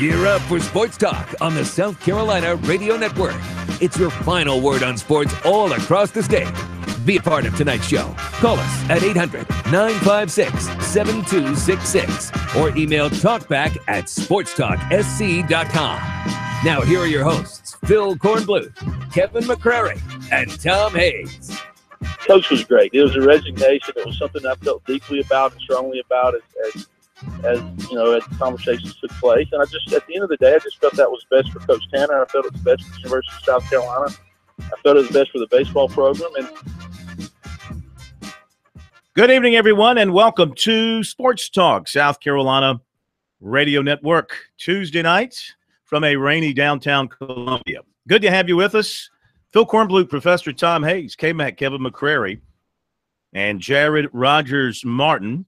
Gear up for Sports Talk on the South Carolina Radio Network. It's your final word on sports all across the state. Be a part of tonight's show. Call us at 800-956-7266 or email talkback@sportstalksc.com. Now here are your hosts, Phil Kornbluth, Kevin McCrary, and Tom Hayes. Coach was great. It was a resignation. It was something I felt deeply about and strongly about as you know, as the conversations took place. And I just, at the end of the day, I just felt that was best for Coach Tanner. I felt it was best for the University of South Carolina. I felt it was best for the baseball program. And good evening, everyone, and welcome to Sports Talk, South Carolina Radio Network, Tuesday night from a rainy downtown Columbia. Good to have you with us. Phil Kornbluth, Professor Tom Hayes, K-Mac, Kevin McCrary, and Jared Rogers Martin,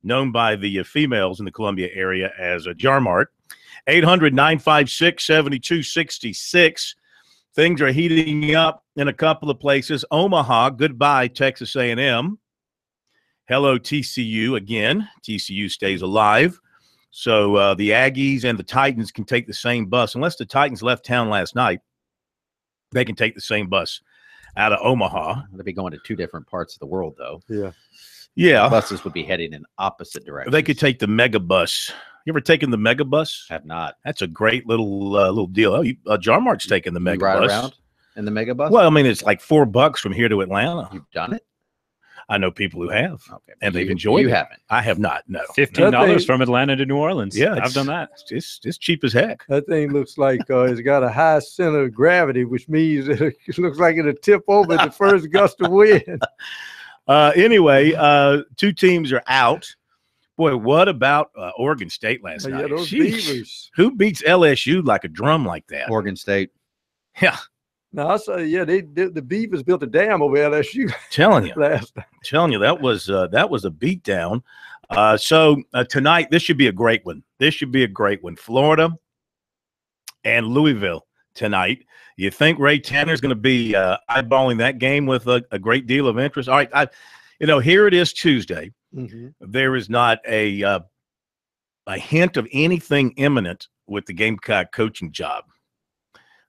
known by the females in the Columbia area as a Jarmart. 800-956-7266. Things are heating up in a couple of places. Omaha, goodbye, Texas A&M. Hello, TCU again. TCU stays alive. So the Aggies and the Titans can take the same bus. Unless the Titans left town last night, they can take the same bus out of Omaha. They'd be going to two different parts of the world, though. Yeah. The buses would be heading in opposite directions. They could take the mega bus. You ever taken the mega bus? Have not. That's a great little deal. Oh, Jarmart's taking the mega ride bus. Around in the mega bus? Well, I mean, it's like $4 from here to Atlanta. You've done it? I know people who have, okay, and they've enjoyed it. You haven't? I have not, no. $15 from Atlanta to New Orleans. Yeah, I've done that. It's cheap as heck. That thing looks like it's got a high center of gravity, which means it looks like it'll tip over at the first gust of wind. Anyway, two teams are out. Boy, what about Oregon State last night? Yeah, those Sheesh. Beavers. Who beats LSU like a drum like that? Oregon State. Yeah. No, I say, yeah, the Beavers built a dam over LSU. Telling you. Last night. Telling you, that was a beatdown. So tonight, this should be a great one. This should be a great one. Florida and Louisville tonight. You think Ray Tanner's going to be eyeballing that game with a great deal of interest? All right, here it is Tuesday. Mm-hmm. There is not a hint of anything imminent with the Gamecock coaching job.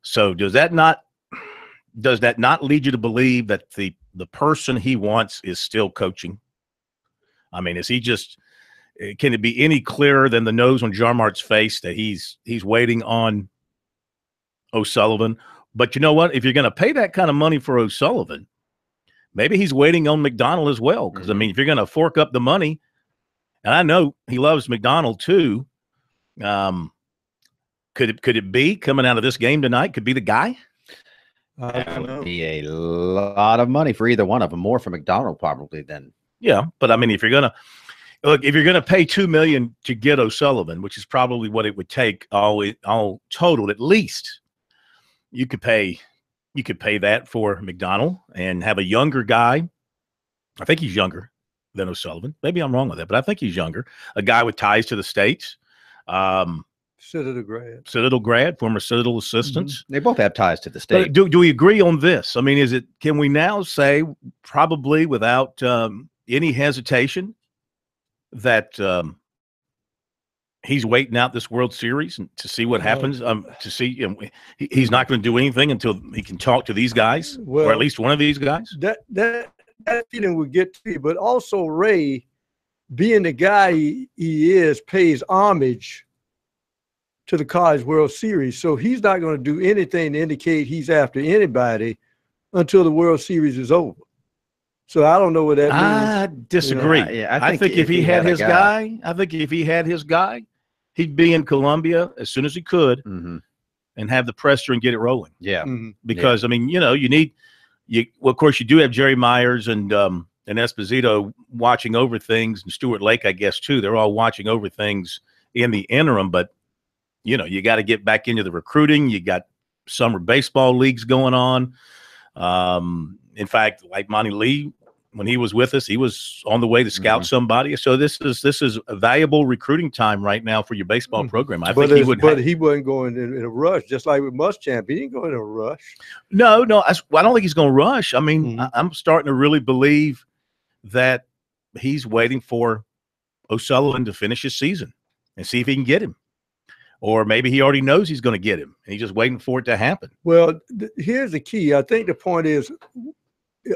So does that not lead you to believe that the person he wants is still coaching? I mean, is he just – can it be any clearer than the nose on Jarmart's face that he's waiting on O'Sullivan? But you know what? If you're going to pay that kind of money for O'Sullivan, maybe he's waiting on McDonald as well. Because, I mean, if you're going to fork up the money – and I know he loves McDonald too. Could it be coming out of this game tonight? Could be the guy? That would be a lot of money for either one of them. More for McDonald probably than. Yeah, but I mean, if you're gonna pay $2 million to get O'Sullivan, which is probably what it would take all totaled, at least you could pay that for McDonald and have a younger guy. I think he's younger than O'Sullivan. Maybe I'm wrong with that, but I think he's younger. A guy with ties to the States. Citadel grad, former Citadel assistant. Mm-hmm. They both have ties to the state. But do we agree on this? I mean, can we now say, probably without any hesitation, that he's waiting out this World Series to see what happens? To see, he's not going to do anything until he can talk to these guys, or at least one of these guys. That feeling will get to you, but also Ray, being the guy he is, pays homage to the College World Series. So he's not going to do anything to indicate he's after anybody until the World Series is over. So I don't know what that means. I disagree. I think if he had his guy, he'd be in Columbia as soon as he could and have the presser and get it rolling. Yeah. Because, I mean, of course, you do have Jerry Myers and Esposito watching over things, and Stuart Lake, I guess, too. They're all watching over things in the interim, but you got to get back into the recruiting. You got summer baseball leagues going on. In fact, like Monty Lee, when he was with us, he was on the way to scout somebody. So this is a valuable recruiting time right now for your baseball program. I think he would. But he wasn't going in a rush, just like with Muschamp. He didn't go in a rush. No, I don't think he's going to rush. I mean, I'm starting to really believe that he's waiting for O'Sullivan to finish his season and see if he can get him. or maybe he already knows he's going to get him and he's just waiting for it to happen. Well, here's the key. I think the point is,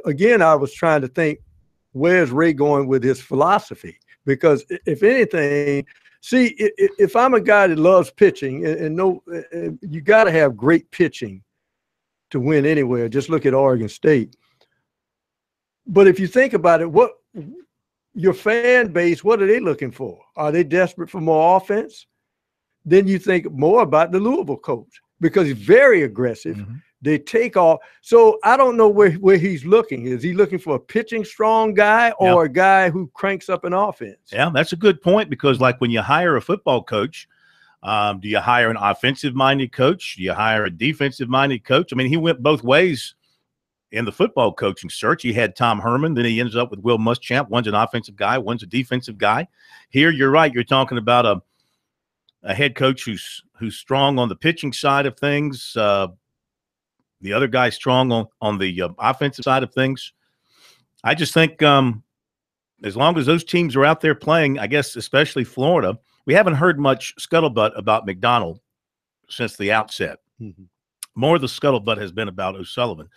again, I was trying to think, where's Ray going with his philosophy? Because if anything, see, if I'm a guy that loves pitching, and no, you got to have great pitching to win anywhere. Just look at Oregon State. But if you think about it, what your fan base, what are they looking for? Are they desperate for more offense? Then you think more about the Louisville coach, because he's very aggressive. Mm-hmm. They take off. So I don't know where he's looking. Is he looking for a pitching strong guy or a guy who cranks up an offense? Yeah, that's a good point, because like when you hire a football coach, do you hire an offensive-minded coach? Do you hire a defensive-minded coach? I mean, he went both ways in the football coaching search. He had Tom Herman, then he ends up with Will Muschamp. One's an offensive guy, one's a defensive guy. Here, you're right. You're talking about a head coach who's strong on the pitching side of things. The other guy's strong on the offensive side of things. I just think as long as those teams are out there playing, I guess especially Florida, we haven't heard much scuttlebutt about McDonald since the outset. Mm-hmm. More of the scuttlebutt has been about O'Sullivan.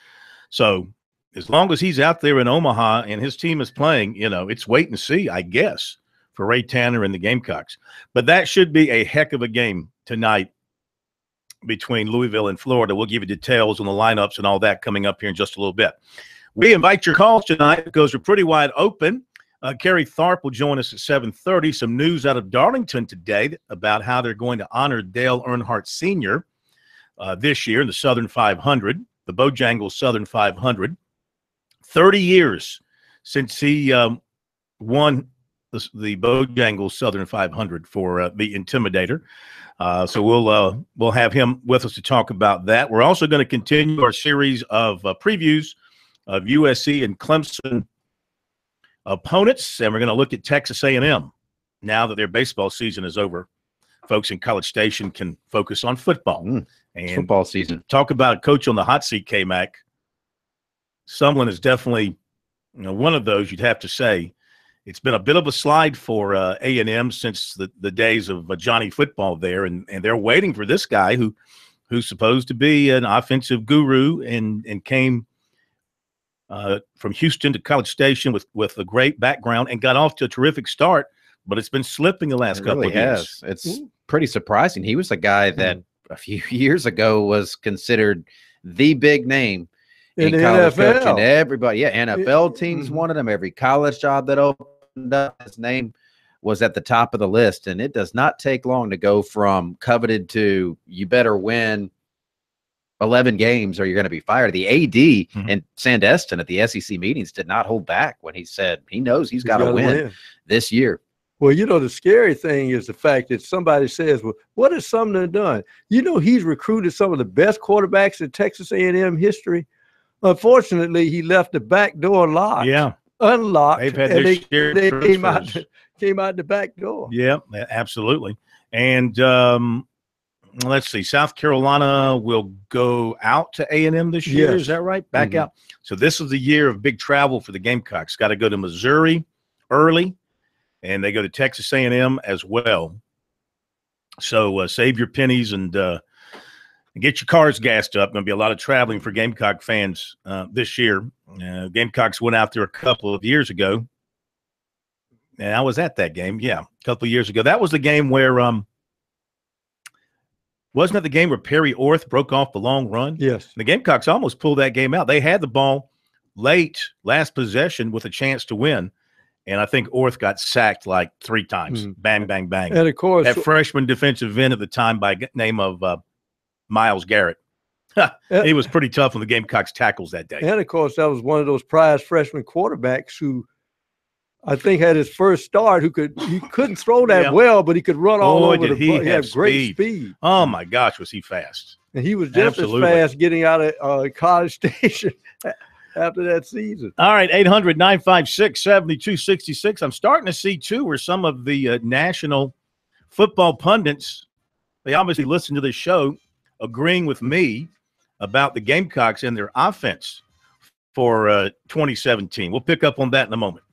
So as long as he's out there in Omaha and his team is playing, it's wait and see, I guess, for Ray Tanner and the Gamecocks. But that should be a heck of a game tonight between Louisville and Florida. We'll give you details on the lineups and all that coming up here in just a little bit. We invite your calls tonight because we're pretty wide open. Kerry Tharp will join us at 7:30. Some news out of Darlington today about how they're going to honor Dale Earnhardt Sr. This year in the Southern 500, the Bojangles Southern 500. 30 years since he won the Bojangles Southern 500 for the Intimidator. So we'll have him with us to talk about that. We're also going to continue our series of previews of USC and Clemson opponents, and we're going to look at Texas A&M now that their baseball season is over. Folks in College Station can focus on football. And football season. Talk about a coach on the hot seat, K-Mac. Sumlin is definitely one of those, you'd have to say. It's been a bit of a slide for A&M since the days of Johnny Football there, and they're waiting for this guy who's supposed to be an offensive guru and came from Houston to College Station with a great background and got off to a terrific start, but it's been slipping the last couple of years. It's pretty surprising. He was a guy that a few years ago was considered the big name in college coaching. Everybody, NFL teams wanted him. Every college job that opened up, his name was at the top of the list. And it does not take long to go from coveted to you better win 11 games or you're going to be fired. The AD and Sandestin at the SEC meetings did not hold back when he said he knows he's got to win this year. Well, the scary thing is the fact that somebody says, well, what has Sumner done? He's recruited some of the best quarterbacks in Texas A&M history. Unfortunately, he left the back door locked. Yeah. Unlocked. They've had their they came out the back door. Yeah, absolutely. And let's see, South Carolina will go out to A&M this year. Yes. Is that right? Back out. So this is the year of big travel for the Gamecocks. Got to go to Missouri early, and they go to Texas A&M as well. So save your pennies and get your cars gassed up. Going to be a lot of traveling for Gamecock fans this year. Gamecocks went out there a couple of years ago, and I was at that game. Yeah, a couple of years ago. That was the game where wasn't that the game where Perry Orth broke off the long run? Yes. The Gamecocks almost pulled that game out. They had the ball late, last possession, with a chance to win. And I think Orth got sacked like 3 times. Bang, bang, bang. And, of course, that freshman defensive end at the time by name of Miles Garrett. He was pretty tough on the Gamecocks tackles that day. And, of course, that was one of those prize freshman quarterbacks who I think had his first start, he couldn't throw that well, but he could run all over the ball. He had great speed. Oh, my gosh, was he fast. And he was just as fast getting out of College Station after that season. All right, 800-956-7266. I'm starting to see, too, where some of the national football pundits, they obviously listen to this show, agreeing with me about the Gamecocks and their offense for 2017. We'll pick up on that in a moment.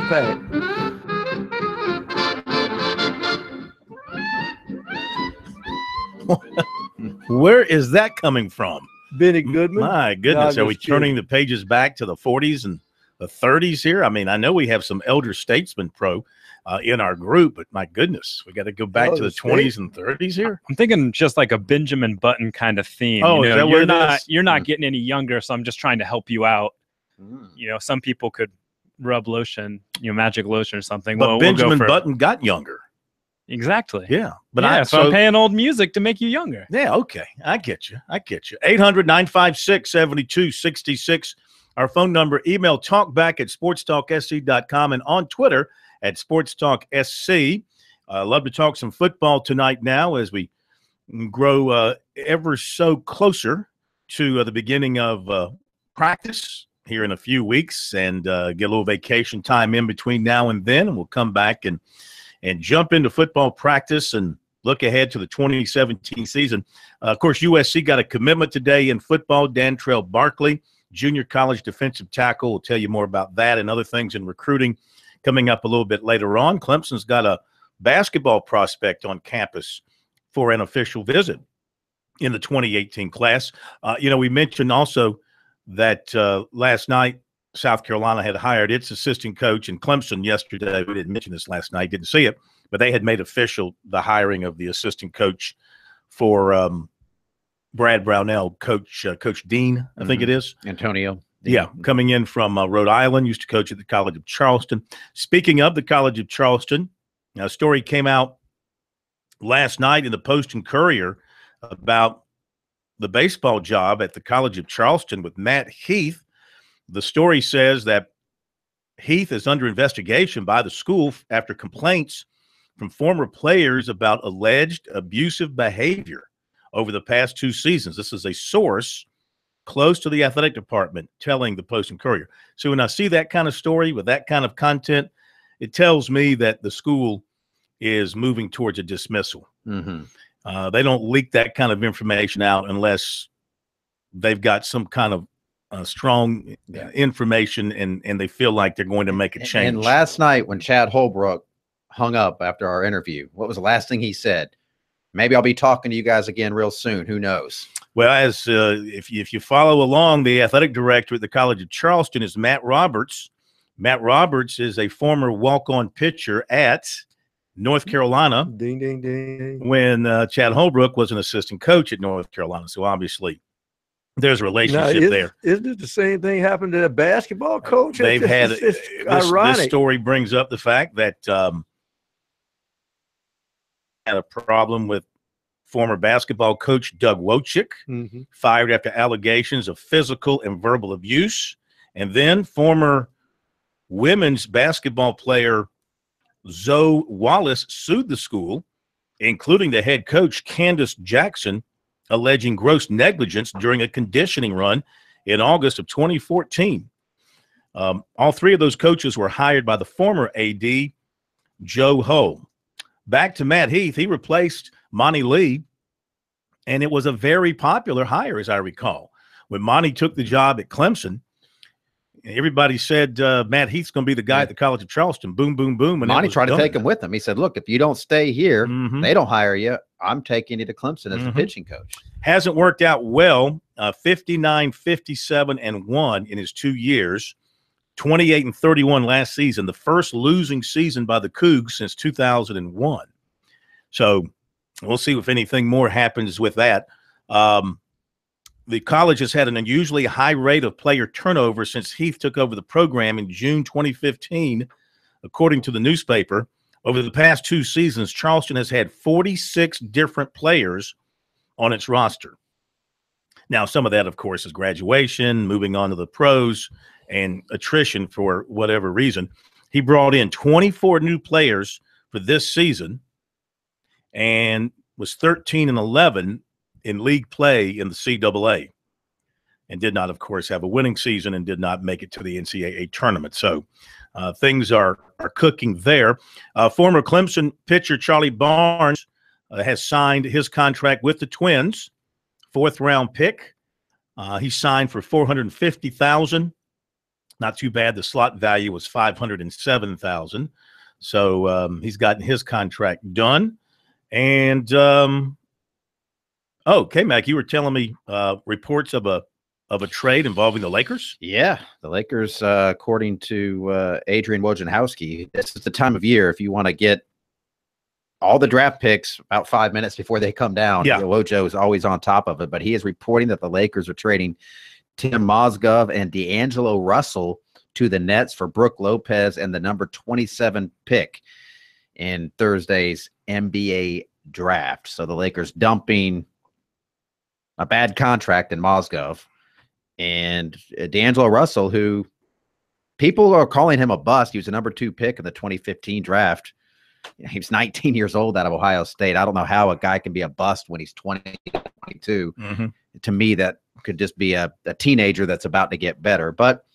pack. Where is that coming from? Benny Goodman. My goodness, No, are we turning the pages back to the 40s and the 30s here? I mean, I know we have some elder statesmen in our group, but my goodness, we got to go back to the 20s and 30s here. I'm thinking just like a Benjamin Button kind of theme. Oh, is that what you're not getting any younger, so I'm just trying to help you out. Some people could rub lotion, magic lotion or something. But Benjamin Button got younger. Exactly. Yeah. But I'm paying old music to make you younger. Yeah. Okay. I get you. 800-956-7266. Our phone number, email talkback@sportstalksc.com, and on Twitter @SportsTalkSC. Love to talk some football tonight now as we grow ever so closer to the beginning of practice here in a few weeks, and get a little vacation time in between now and then, and we'll come back and jump into football practice and look ahead to the 2017 season. Of course, USC got a commitment today in football. Dantrell Barkley, junior college defensive tackle. We'll tell you more about that and other things in recruiting coming up a little bit later on. Clemson's got a basketball prospect on campus for an official visit in the 2018 class. We mentioned also that last night South Carolina had hired its assistant coach, and Clemson yesterday, we didn't mention this last night, didn't see it, but they had made official the hiring of the assistant coach for Brad Brownell, Coach Dean, I think it is. Antonio. Dean. Yeah, coming in from Rhode Island, used to coach at the College of Charleston. Speaking of the College of Charleston, a story came out last night in the Post and Courier about the baseball job at the College of Charleston with Matt Heath. The story says that Heath is under investigation by the school after complaints from former players about alleged abusive behavior over the past 2 seasons. This is a source close to the athletic department telling the Post and Courier. So when I see that kind of story with that kind of content, it tells me that the school is moving towards a dismissal. They don't leak that kind of information out unless they've got some kind of strong information and they feel like they're going to make a change. And last night when Chad Holbrook hung up after our interview, what was the last thing he said? Maybe I'll be talking to you guys again real soon. Who knows? Well, as if you follow along, the athletic director at the College of Charleston is Matt Roberts. Matt Roberts is a former walk-on pitcher at North Carolina. Ding, ding, ding. When Chad Holbrook was an assistant coach at North Carolina. So obviously there's a relationship there. Isn't it the same thing happened to a basketball coach? They've had ironic. This story brings up the fact that had a problem with former basketball coach Doug Wojcik, fired after allegations of physical and verbal abuse. And then former women's basketball player Zoe Wallace sued the school, including the head coach Candace Jackson, alleging gross negligence during a conditioning run in August of 2014. All 3 of those coaches were hired by the former AD, Joe Ho. Back to Matt Heath, he replaced Monty Lee, and it was a very popular hire, as I recall. When Monty took the job at Clemson, everybody said Matt Heath's going to be the guy at the College of Charleston. Boom, boom, boom. And Monty tried to take him with him. He said, look, if you don't stay here, they don't hire you. I'm taking you to Clemson as the pitching coach. Hasn't worked out well. 59, 57, and 1 in his 2 years. 28 and 31 last season, the first losing season by the Cougs since 2001. So we'll see if anything more happens with that. The college has had an unusually high rate of player turnover since Heath took over the program in June 2015. According to the newspaper, over the past 2 seasons, Charleston has had 46 different players on its roster. Now, some of that, of course, is graduation, moving on to the pros, and attrition for whatever reason. He brought in 24 new players for this season and was 13 and 11 in league play in the CAA, and did not, of course, have a winning season and did not make it to the NCAA tournament. So things are cooking there. Former Clemson pitcher Charlie Barnes has signed his contract with the Twins, 4th-round pick. He signed for $450,000 Not too bad. The slot value was $507,000. So he's gotten his contract done. And K-Mac, you were telling me reports of a trade involving the Lakers? Yeah, the Lakers, according to Adrian Wojnarowski, this is the time of year if you want to get all the draft picks about 5 minutes before they come down. Yeah. Wojo is always on top of it, but he is reporting that the Lakers are trading Tim Mozgov and D'Angelo Russell to the Nets for Brooke Lopez and the number 27 pick in Thursday's NBA draft. So the Lakers dumping a bad contract in Mozgov and D'Angelo Russell, who people are calling him a bust. He was a number 2 pick in the 2015 draft. He was 19 years old out of Ohio State. I don't know how a guy can be a bust when he's 20, 22. Mm-hmm. To me, that could just be a teenager that's about to get better. But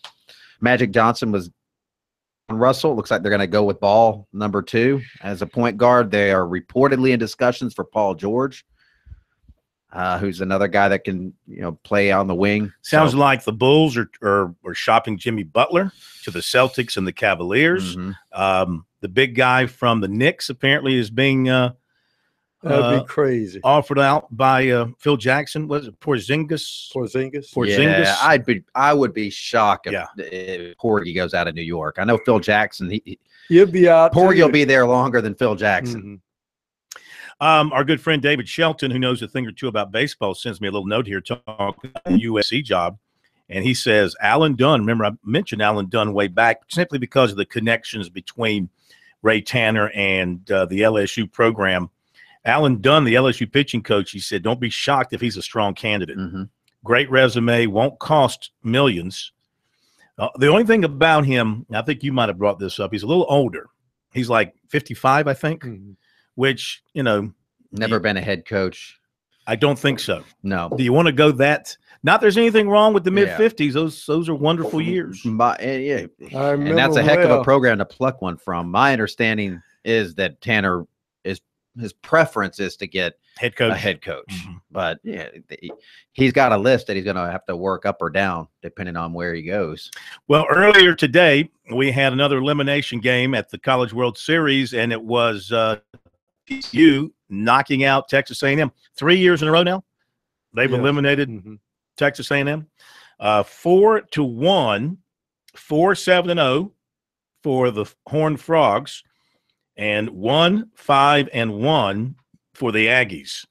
Magic Johnson was on Russell. Looks like they're going to go with Ball, number 2, as a point guard. They are reportedly in discussions for Paul George, who's another guy that can play on the wing. Sounds like the Bulls are shopping Jimmy Butler to the Celtics and the Cavaliers. Mm-hmm. The big guy from the Knicks apparently is being that'd be crazy. Offered out by Phil Jackson. Was it Porzingis? Yeah, I would be shocked if Porgy goes out of New York. I know Phil Jackson. He'll be out. Porgy will be there longer than Phil Jackson. Mm-hmm. Our good friend David Shelton, who knows a thing or two about baseball, sends me a little note here talking about the USC job. And he says, Alan Dunn, remember I mentioned Alan Dunn way back simply because of the connections between Ray Tanner and the LSU program. Alan Dunn, the LSU pitching coach, he said, don't be shocked if he's a strong candidate. Mm-hmm. Great resume, won't cost millions. The only thing about him, I think you might have brought this up, he's a little older. He's like 55, I think, which, never been a head coach. I don't think so. No. Do you want to go that? Not there's anything wrong with the mid-50s. Those are wonderful years. And that's a heck of a program to pluck one from. My understanding is that Tanner his preference is to get a head coach. Mm-hmm. But he's got a list that he's going to have to work up or down depending on where he goes. Well, earlier today we had another elimination game at the College World Series, and it was TCU knocking out Texas A&M 3 years in a row now. They've eliminated Texas A&M 4-1, 4-7-0 for the Horned Frogs, and 1-5-1 for the Aggies.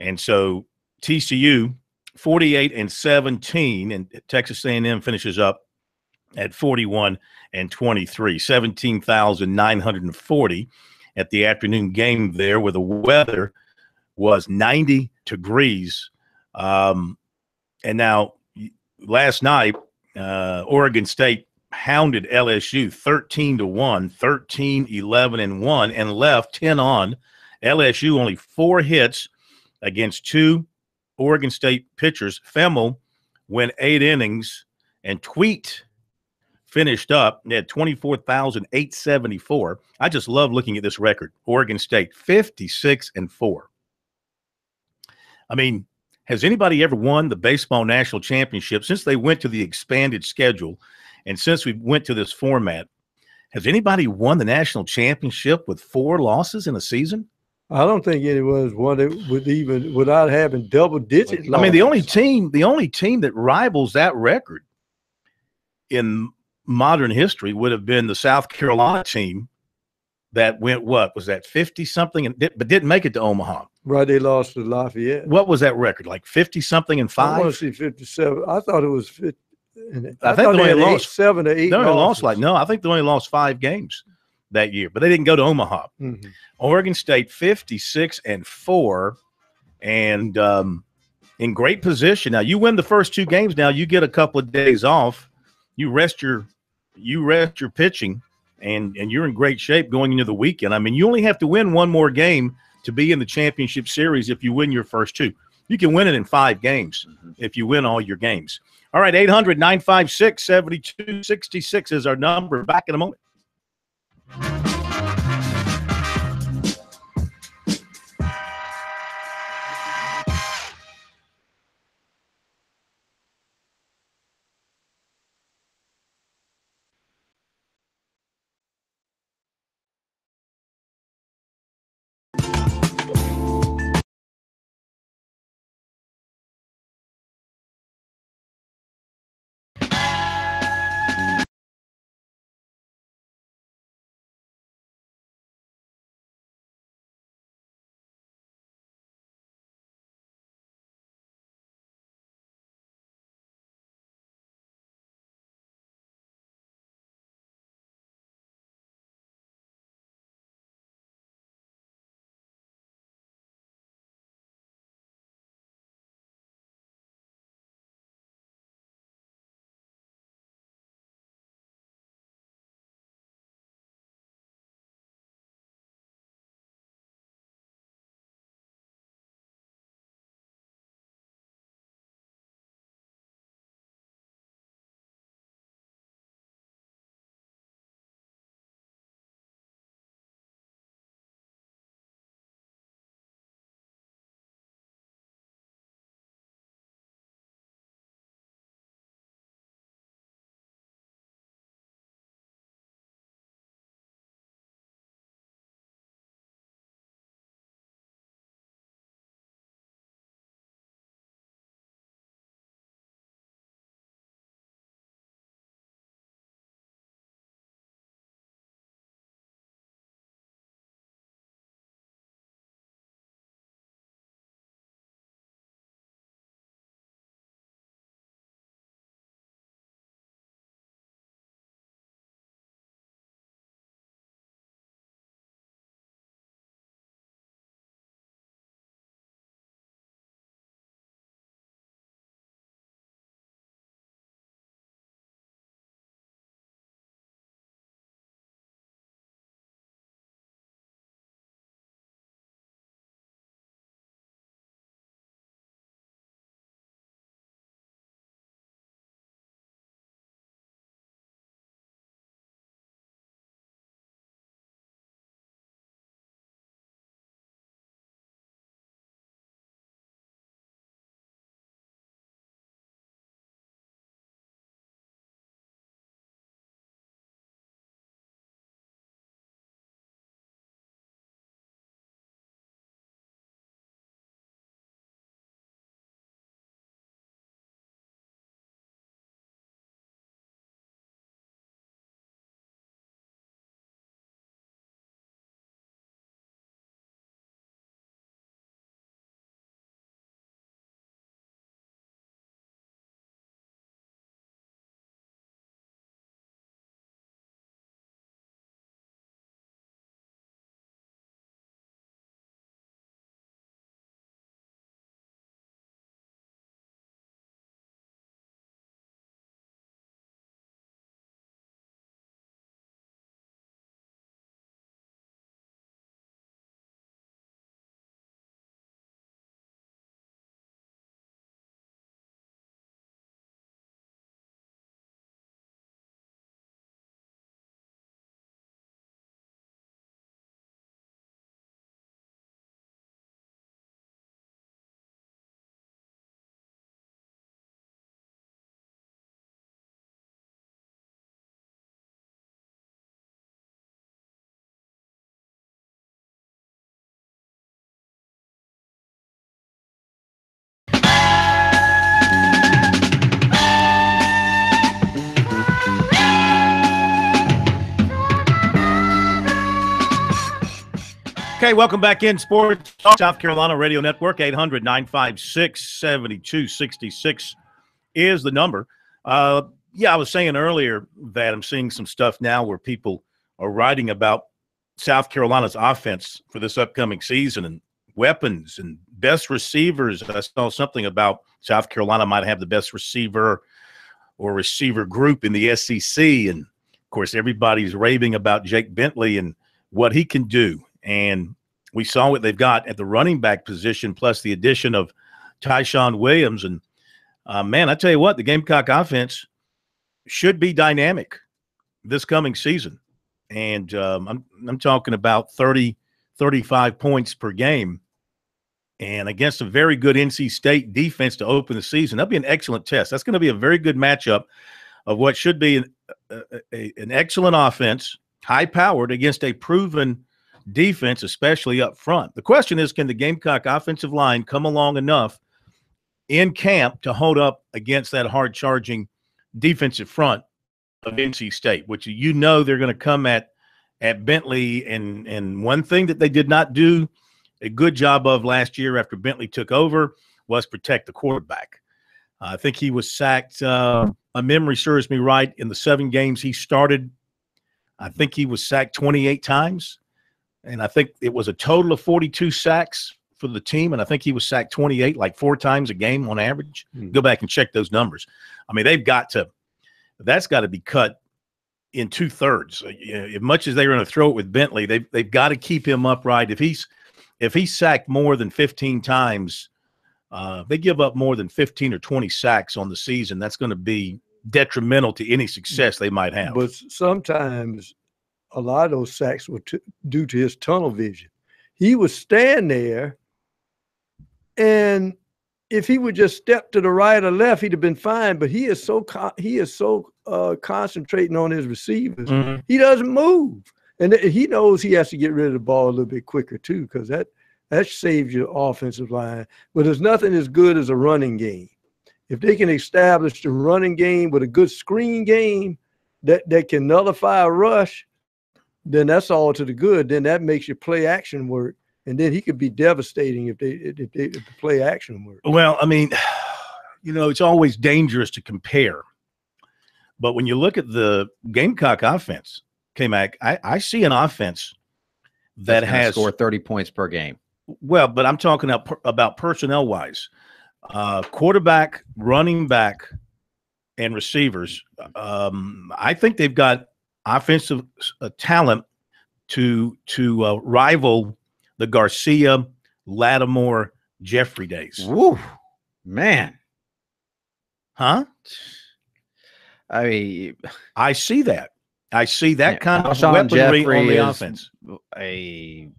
And so TCU 48-17, and Texas A&M finishes up at 41-23, 17,940 at the afternoon game there, where the weather was 90 degrees. And now last night, Oregon State hounded LSU 13-1, 13-11-1, and left 10 on. LSU only 4 hits against 2 Oregon State pitchers. Femmel went 8 innings, and Tweet finished up at 24,874. I just love looking at this record. Oregon State 56-4. I mean, has anybody ever won the baseball national championship since they went to the expanded schedule? And since we went to this format, has anybody won the national championship with 4 losses in a season? I don't think anyone's won it without having double-digit losses. I mean, the only team that rivals that record in modern history would have been the South Carolina team that went, what was that, 50-something, but didn't make it to Omaha. Right, they lost to Lafayette. What was that record, like 50-something and 5? I want to see 57. I thought it was 50. I think they only lost 7 or 8. They only lost I think they only lost 5 games that year, but they didn't go to Omaha. Mm-hmm. Oregon State 56-4, and in great position. Now you win the first 2 games. Now you get a couple of days off. You rest your pitching, and you're in great shape going into the weekend. I mean, you only have to win 1 more game to be in the championship series if you win your first 2. You can win it in 5 games if you win all your games. All right, 800-956-7266 is our number. Back in a moment. Okay, welcome back in Sports Talk, South Carolina Radio Network. 800-956-7266 is the number. I was saying earlier that I'm seeing some stuff now where people are writing about South Carolina's offense for this upcoming season and weapons and best receivers. I saw something about South Carolina might have the best receiver or receiver group in the SEC. And, of course, everybody's raving about Jake Bentley and what he can do. And we saw what they've got at the running back position, plus the addition of Tyshawn Williams. And, man, I tell you what, the Gamecock offense should be dynamic this coming season. And I'm talking about 30, 35 points per game. And against a very good NC State defense to open the season, that'll be an excellent test. That's going to be a very good matchup of what should be an excellent offense, high-powered, against a proven defense, especially up front. The question is, can the Gamecock offensive line come along enough in camp to hold up against that hard-charging defensive front of NC State, which you know they're going to come at Bentley. And one thing that they did not do a good job of last year after Bentley took over was protect the quarterback. I think he was sacked, my memory serves me right, in the 7 games he started. I think he was sacked 28 times. And I think it was a total of 42 sacks for the team. And I think he was sacked 28, like 4 times a game on average. Go back and check those numbers. I mean, that's got to be cut in 2/3. As much as they're going to throw it with Bentley, they've got to keep him upright. If he's sacked more than 15 times, they give up more than 15 or 20 sacks on the season. That's going to be detrimental to any success they might have. But sometimes a lot of those sacks were due to his tunnel vision. He would stand there, and if he would just step to the right or left, he'd have been fine. But he is so concentrating on his receivers, he doesn't move, and he knows he has to get rid of the ball a little bit quicker too, because that saves your offensive line. But there's nothing as good as a running game. If they can establish the running game with a good screen game that can nullify a rush, then that's all to the good. Then that makes your play action work. And then he could be devastating if the play action works. Well, I mean, it's always dangerous to compare. But when you look at the Gamecock offense, K-Mac, I see an offense that has score 30 points per game. Well, but I'm talking about personnel-wise. Quarterback, running back, and receivers. I think they've got offensive talent to rival the Garcia, Lattimore, Jeffrey days. Woo, man. Huh? I mean, I see that. I see that kind of Alshon weaponry Jeffrey on the offense. An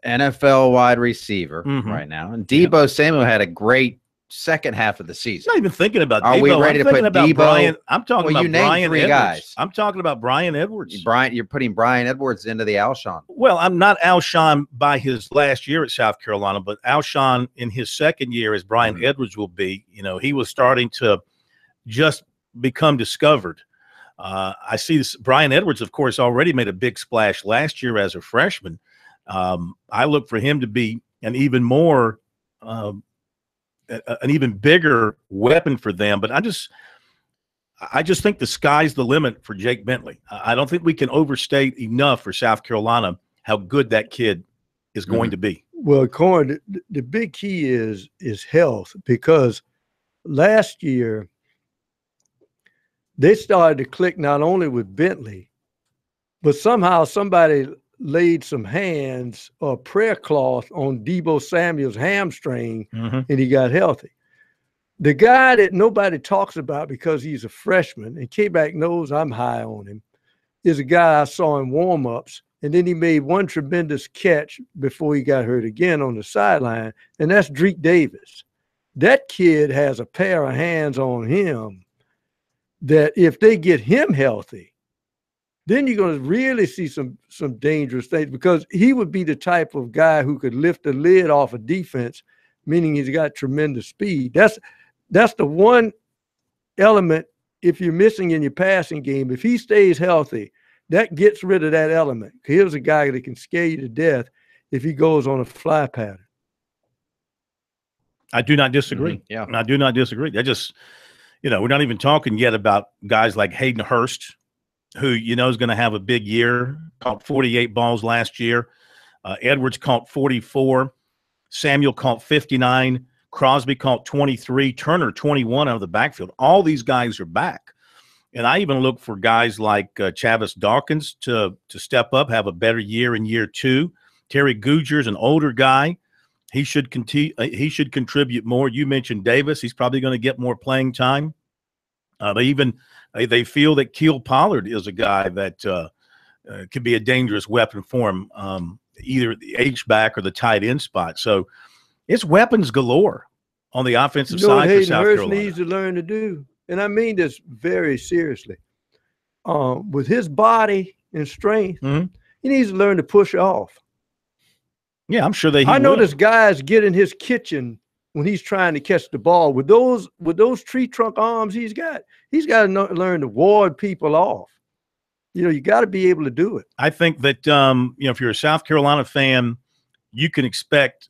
NFL wide receiver right now. And Debo Samuel had a great second half of the season. I'm not even thinking about Are Debo. we ready to put Debo? Brian. I'm talking about Brian 3 Edwards. guys. I'm talking about Brian Edwards. You're putting Brian Edwards into the Alshon. Well, I'm not Alshon by his last year at South Carolina, but Alshon in his second year, as Brian Edwards will be, he was starting to just become discovered. I see this. Brian Edwards, of course, already made a big splash last year as a freshman. I look for him to be an even more an even bigger weapon for them. But I just think the sky's the limit for Jake Bentley. I don't think we can overstate enough for South Carolina how good that kid is going to be. Well, Corn, the big key is health, because last year they started to click not only with Bentley, but somehow somebody laid some hands or prayer cloth on Debo Samuel's hamstring, and he got healthy. The guy that nobody talks about because he's a freshman, and K-Back knows I'm high on him, is a guy I saw in warm-ups, and then he made one tremendous catch before he got hurt again on the sideline, and that's Drake Davis. That kid has a pair of hands on him that if they get him healthy, then you're going to really see some dangerous things, because he would be the type of guy who could lift the lid off a defense, meaning he's got tremendous speed. That's the one element, if you're missing in your passing game, if he stays healthy, that gets rid of that element. Here's a guy that can scare you to death. if he goes on a fly pattern. I do not disagree. Yeah. I do not disagree. I just, we're not even talking yet about guys like Hayden Hurst, who, is going to have a big year, caught 48 balls last year. Edwards caught 44. Samuel caught 59. Crosby caught 23. Turner, 21 out of the backfield. All these guys are back. And I even look for guys like Chavis Dawkins to step up, have a better year in year 2. Terry Gujar's an older guy. He should contribute more. You mentioned Davis. He's probably going to get more playing time. They feel that Keel Pollard is a guy that could be a dangerous weapon for him, either the H-back or the tight end spot. So it's weapons galore on the offensive side for South Carolina. Hayden Hurst needs to learn to do, and I mean this very seriously. With his body and strength, he needs to learn to push off. Yeah, I'm sure I notice guys get in his kitchen when he's trying to catch the ball with those tree trunk arms he's got. He's got to learn to ward people off. You got to be able to do it. I think that if you're a South Carolina fan, you can expect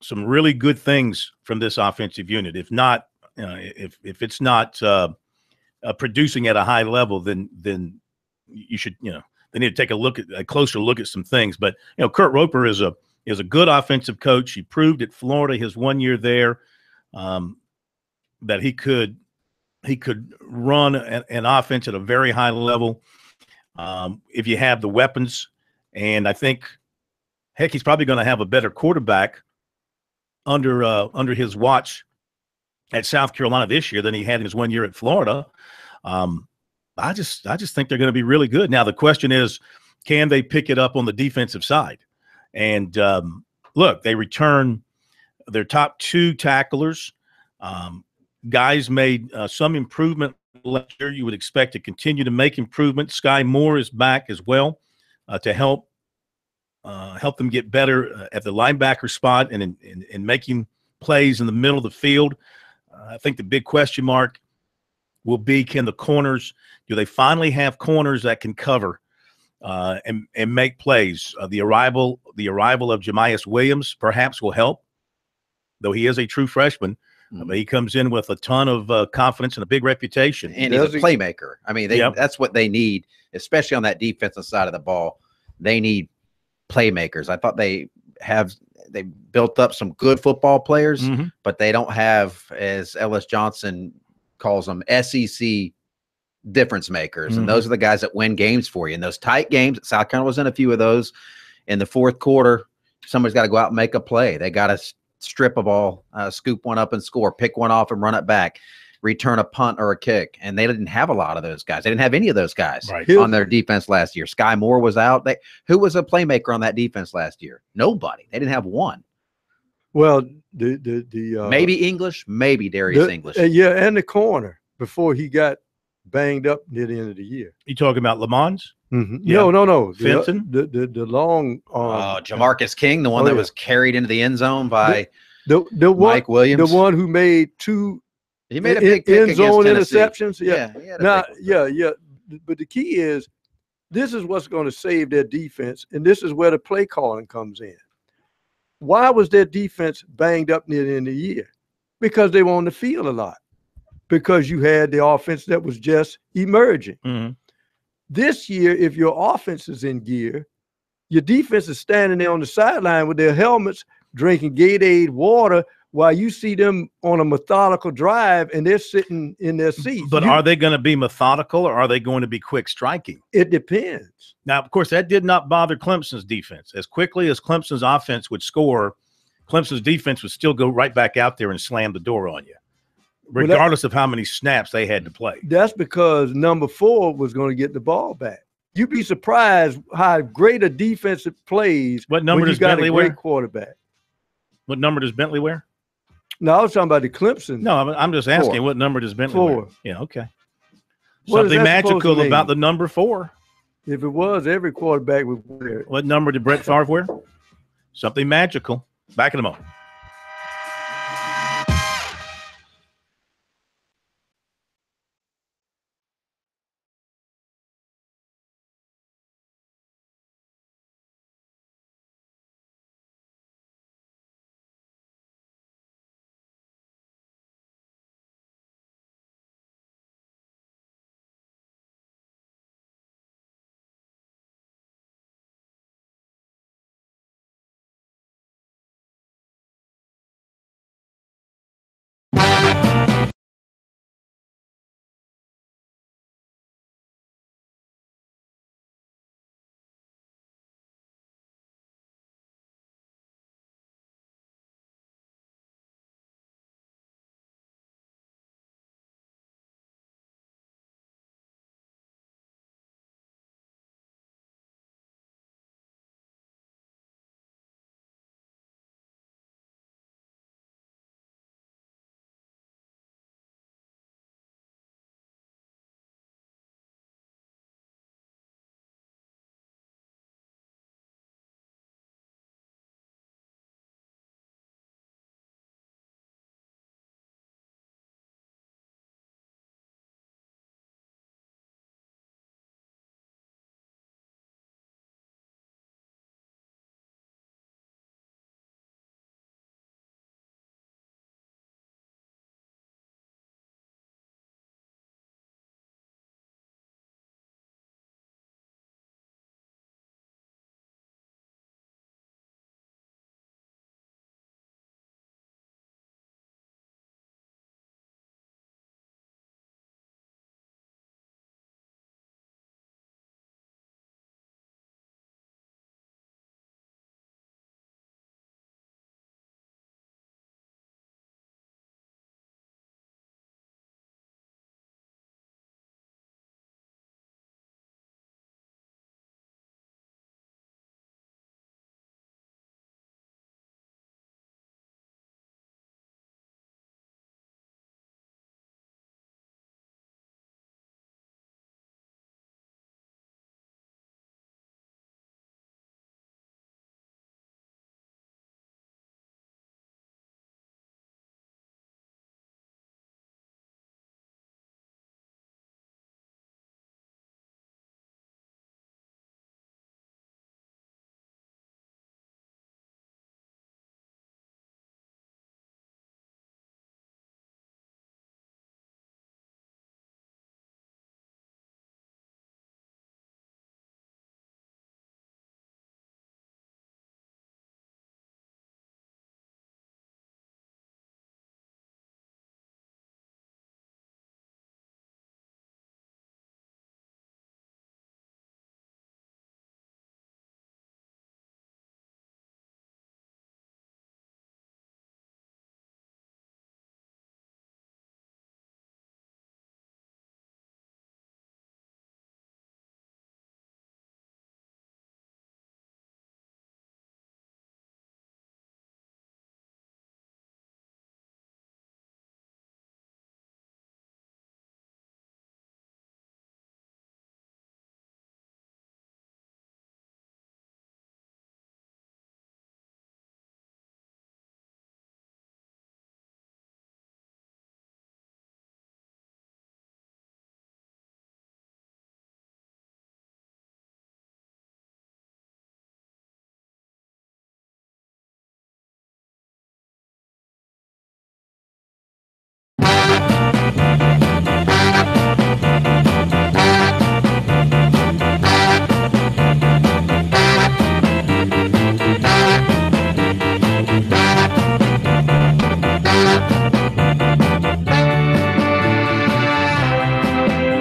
some really good things from this offensive unit. If not, if it's not producing at a high level, then you should they need to take a closer look at some things. But Kurt Roper is a good offensive coach. He proved at Florida his 1 year there that he could run an offense at a very high level if you have the weapons. And I think, heck, he's probably going to have a better quarterback under his watch at South Carolina this year than he had in his 1 year at Florida. I just think they're going to be really good. Now the question is, can they pick it up on the defensive side? And look, they return their top 2 tacklers. Guys made some improvement last year. You would expect to continue to make improvements. Sky Moore is back as well to help them get better at the linebacker spot and in making plays in the middle of the field. I think the big question mark will be, can the corners, do they finally have corners that can cover and make plays? The arrival of Jemias Williams perhaps will help, though he is a true freshman. But he comes in with a ton of confidence and a big reputation. And he's a playmaker. I mean, that's what they need, especially on that defensive side of the ball. They need playmakers. I thought they built up some good football players, but they don't have, as Ellis Johnson calls them, SEC difference makers. And those are the guys that win games for you. In those tight games, South Carolina was in a few of those. In the fourth quarter, somebody's got to go out and make a play. They got to strip a ball, scoop one up and score, pick one off and run it back, return a punt or a kick. And they didn't have a lot of those guys. They didn't have any of those guys on their defense last year. Sky Moore was out. Who was a playmaker on that defense last year? Nobody. They didn't have one. Well, maybe English, maybe Darius English. And the corner before he got banged up near the end of the year. You talking about Lamons? Yeah. No. Fenton? The long Jamarcus King, the one that was carried into the end zone by Mike Williams. The one who made 2 he made a big pick end zone interceptions. Yeah. But the key is, this is what's going to save their defense, and this is where the play calling comes in. Why was their defense banged up near the end of the year? Because they were on the field a lot. Because you had the offense that was just emerging. This year, if your offense is in gear, your defense is standing there on the sideline with their helmets, drinking Gatorade water, while you see them on a methodical drive and they're sitting in their seats. But are they going to be methodical, or are they going to be quick striking? It depends. Now, of course, that did not bother Clemson's defense. As quickly as Clemson's offense would score, Clemson's defense would still go right back out there and slam the door on you, regardless of how many snaps they had to play. That's because number 4 was going to get the ball back. You'd be surprised how great a defensive plays. What number does Bentley wear? Quarterback. What number does Bentley wear? No, I was talking about the Clemson. No, I'm just asking, 4. what number does Bentley 4. wear? Yeah, okay. Something magical about the number 4. If it was, every quarterback would wear it. What number did Brett Favre wear? Something magical. Back in a moment.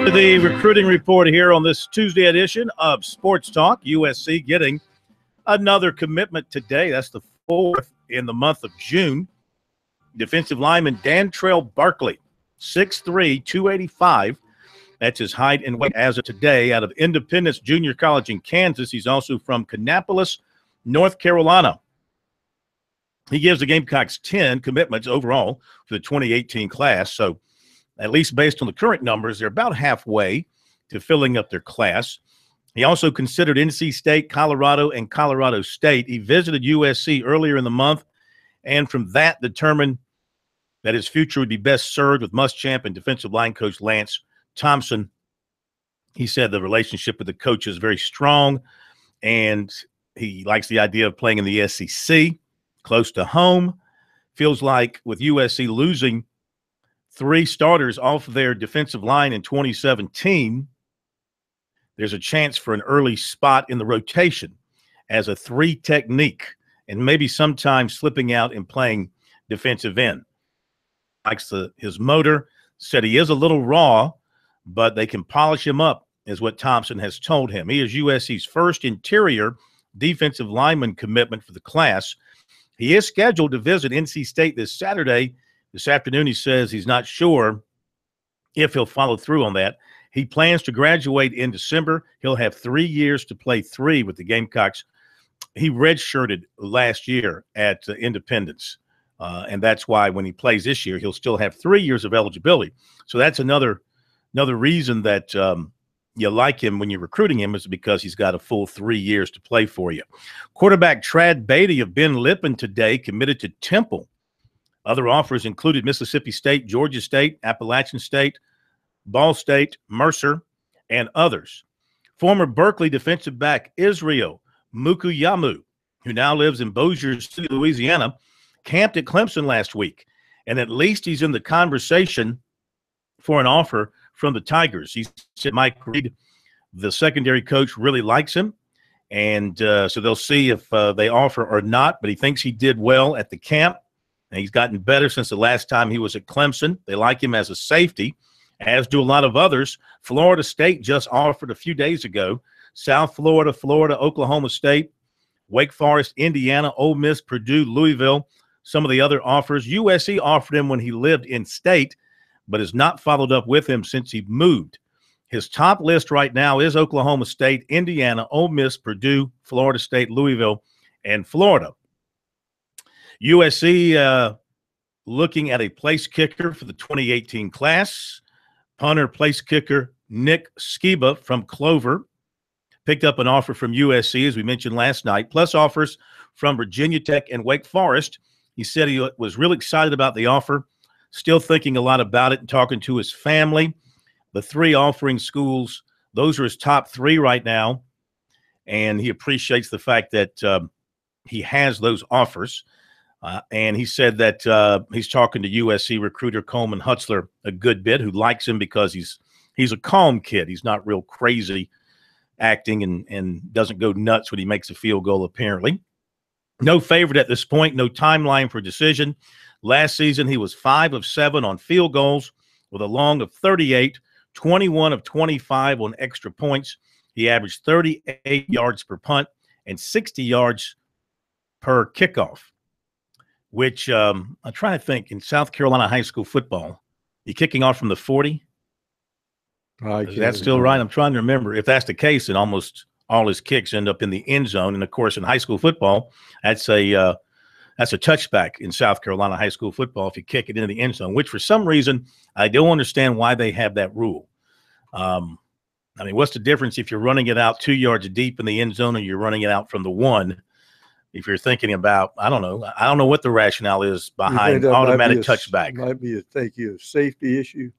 The recruiting report here on this Tuesday edition of Sports Talk. USC getting another commitment today. That's the 4th in the month of June. Defensive lineman Dantrell Barkley, 6'3", 285. That's his height and weight as of today, out of Independence Junior College in Kansas. He's also from Kannapolis, North Carolina. He gives the Gamecocks 10 commitments overall for the 2018 class. So at least based on the current numbers, they're about halfway to filling up their class. He also considered NC State, Colorado, and Colorado State. He visited USC earlier in the month, and from that determined that his future would be best served with Muschamp and defensive line coach Lance Thompson. He said the relationship with the coach is very strong, and he likes the idea of playing in the SEC, close to home. Feels like with USC losing 3 starters off their defensive line in 2017, there's a chance for an early spot in the rotation as a 3 technique, and maybe sometimes slipping out and playing defensive end. Likes his motor, said he is a little raw, but they can polish him up, is what Thompson has told him. He is USC's first interior defensive lineman commitment for the class. He is scheduled to visit NC State this Saturday. This afternoon, he says he's not sure if he'll follow through on that. He plans to graduate in December. He'll have 3 years to play 3 with the Gamecocks. He redshirted last year at Independence, and that's why when he plays this year, he'll still have 3 years of eligibility. So that's another reason that you like him when you're recruiting him, is because he's got a full 3 years to play for you. Quarterback Trad Beatty of Ben Lippen today committed to Temple. Other offers included Mississippi State, Georgia State, Appalachian State, Ball State, Mercer, and others. Former Berkeley defensive back Israel Mukuyamu, who now lives in Bossier City, Louisiana, camped at Clemson last week, and at least he's in the conversation for an offer from the Tigers. He said Mike Reed, the secondary coach, really likes him, and so they'll see if they offer or not, but he thinks he did well at the camp, and he's gotten better since the last time he was at Clemson. They like him as a safety, as do a lot of others. Florida State just offered a few days ago. South Florida, Oklahoma State, Wake Forest, Indiana, Ole Miss, Purdue, Louisville, some of the other offers. USC offered him when he lived in state, but has not followed up with him since he moved. His top list right now is Oklahoma State, Indiana, Ole Miss, Purdue, Florida State, Louisville, and Florida. USC looking at a place kicker for the 2018 class. Punter place kicker Nick Skiba from Clover picked up an offer from USC, as we mentioned last night, plus offers from Virginia Tech and Wake Forest. He said he was really excited about the offer, still thinking a lot about it and talking to his family. The 3 offering schools, those are his top 3 right now, and he appreciates the fact that he has those offers. And he said that he's talking to USC recruiter Coleman Hutzler a good bit, who likes him because he's a calm kid. He's not real crazy acting and doesn't go nuts when he makes a field goal, apparently. No favorite at this point, no timeline for decision. Last season, he was 5 of 7 on field goals with a long of 38, 21 of 25 on extra points. He averaged 38 yards per punt and 60 yards per kickoff, which I'm trying to think, in South Carolina high school football, you kicking off from the 40? Is that still right? I'm trying to remember. If that's the case, then almost all his kicks end up in the end zone. And, of course, in high school football, that's a touchback in South Carolina high school football if you kick it into the end zone, which for some reason I don't understand why they have that rule. I mean, what's the difference if you're running it out 2 yards deep in the end zone or you're running it out from the 1? If you're thinking about, I don't know what the rationale is behind automatic touchback. Might be a safety issue.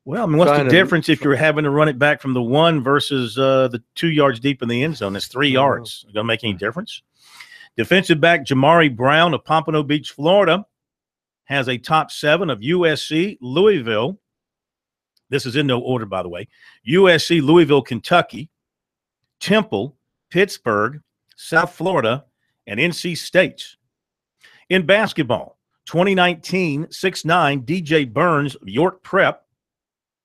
Well, I mean, what's the difference if you're having to run it back from the 1 versus the 2 yards deep in the end zone? It's 3 yards. Going to make any difference? Defensive back Jamari Brown of Pompano Beach, Florida, has a top 7 of USC, Louisville. This is in no order, by the way. USC, Louisville, Kentucky, Temple, Pittsburgh, South Florida, and NC State. In basketball, 2019 6'9" DJ Burns of York Prep.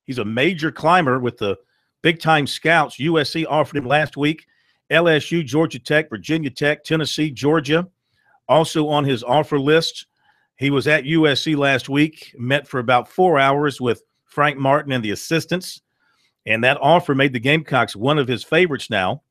He's a major climber with the big-time scouts. USC offered him last week. LSU, Georgia Tech, Virginia Tech, Tennessee, Georgia, also on his offer list. He was at USC last week, met for about 4 hours with Frank Martin and the assistants, and that offer made the Gamecocks one of his favorites now.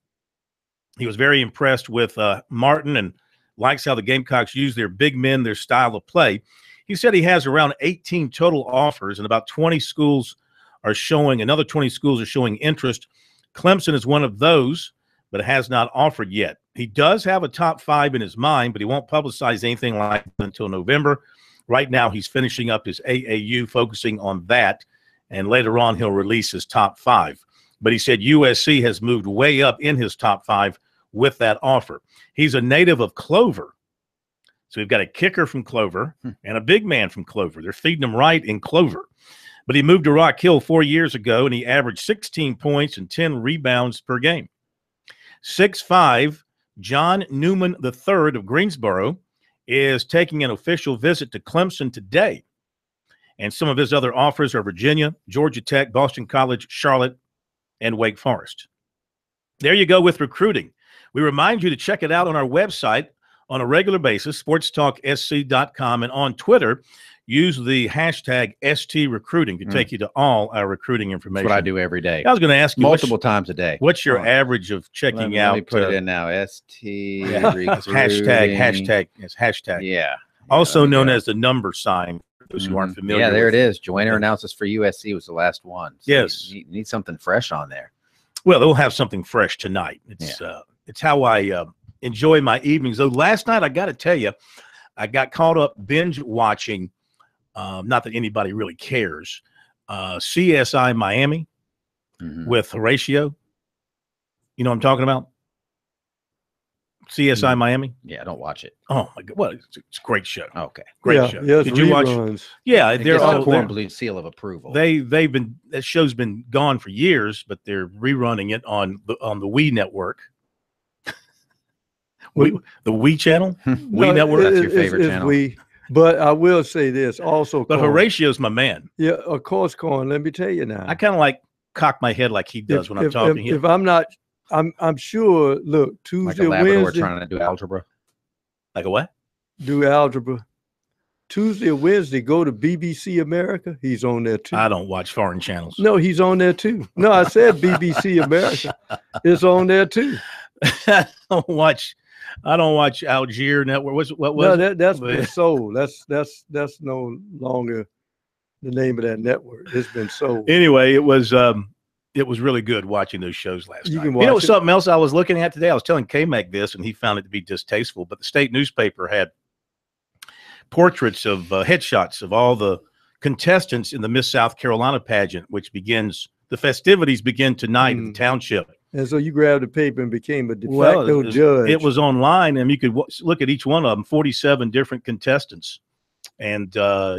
He was very impressed with Martin and likes how the Gamecocks use their big men, their style of play. He said he has around 18 total offers, and about 20 schools are showing, another 20 schools are showing interest. Clemson is one of those, but has not offered yet. He does have a top 5 in his mind, but he won't publicize anything like that until November. Right now, he's finishing up his AAU, focusing on that, and later on, he'll release his top 5. But he said USC has moved way up in his top 5 with that offer. He's a native of Clover. So we've got a kicker from Clover and a big man from Clover. They're feeding him right in Clover. But he moved to Rock Hill 4 years ago, and he averaged 16 points and 10 rebounds per game. 6'5", John Newman III of Greensboro is taking an official visit to Clemson today. And some of his other offers are Virginia, Georgia Tech, Boston College, Charlotte, and Wake Forest. There you go with recruiting. We remind you to check it out on our website on a regular basis, sportstalksc.com, and on Twitter, use the hashtag STRecruiting to take you to all our recruiting information. That's what I do every day. I was going to ask you multiple times a day. What's your average of checking out? Let me put it in now. ST recruiting. Hashtag. Yeah. Also known as the number sign for those who aren't familiar. Yeah, there it is. Joiner analysis for USC was the last one. So yes. You need something fresh on there. Well, they'll have something fresh tonight. It's how I enjoy my evenings. Though last night, I got to tell you, I got caught up binge watching. Not that anybody really cares. CSI Miami with Horatio. You know what I'm talking about? CSI Miami? Yeah, I don't watch it. Oh, my God. Well, it's a great show. Okay. Great show. Yeah, did you watch? Yeah, they're all complete seal of approval. That show's been gone for years, but they're rerunning it on the Wii network. The Wii channel? Wii network? That's your favorite channel. But I will say this also. But Horatio's my man. Yeah, of course, Corn. Let me tell you now. I kind of like cock my head like he does when I'm talking. If I'm not, I'm sure. Look, Tuesday, like a Labrador Wednesday, trying to do algebra. Like a what? Do algebra. Tuesday or Wednesday, go to BBC America. He's on there too. I don't watch foreign channels. No, he's on there too. No, I said BBC America. It's on there too. I don't watch Algier Network. What was no, that's been sold. That's no longer the name of that network. It's been sold. Anyway, it was really good watching those shows last night. You know something else I was looking at today? I was telling K-Mac this, and he found it to be distasteful, but the state newspaper had portraits of headshots of all the contestants in the Miss South Carolina pageant, which the festivities begin tonight in the township. And so you grabbed the paper and became a de facto judge. It was online, and you could look at each one of them, 47 different contestants. And, I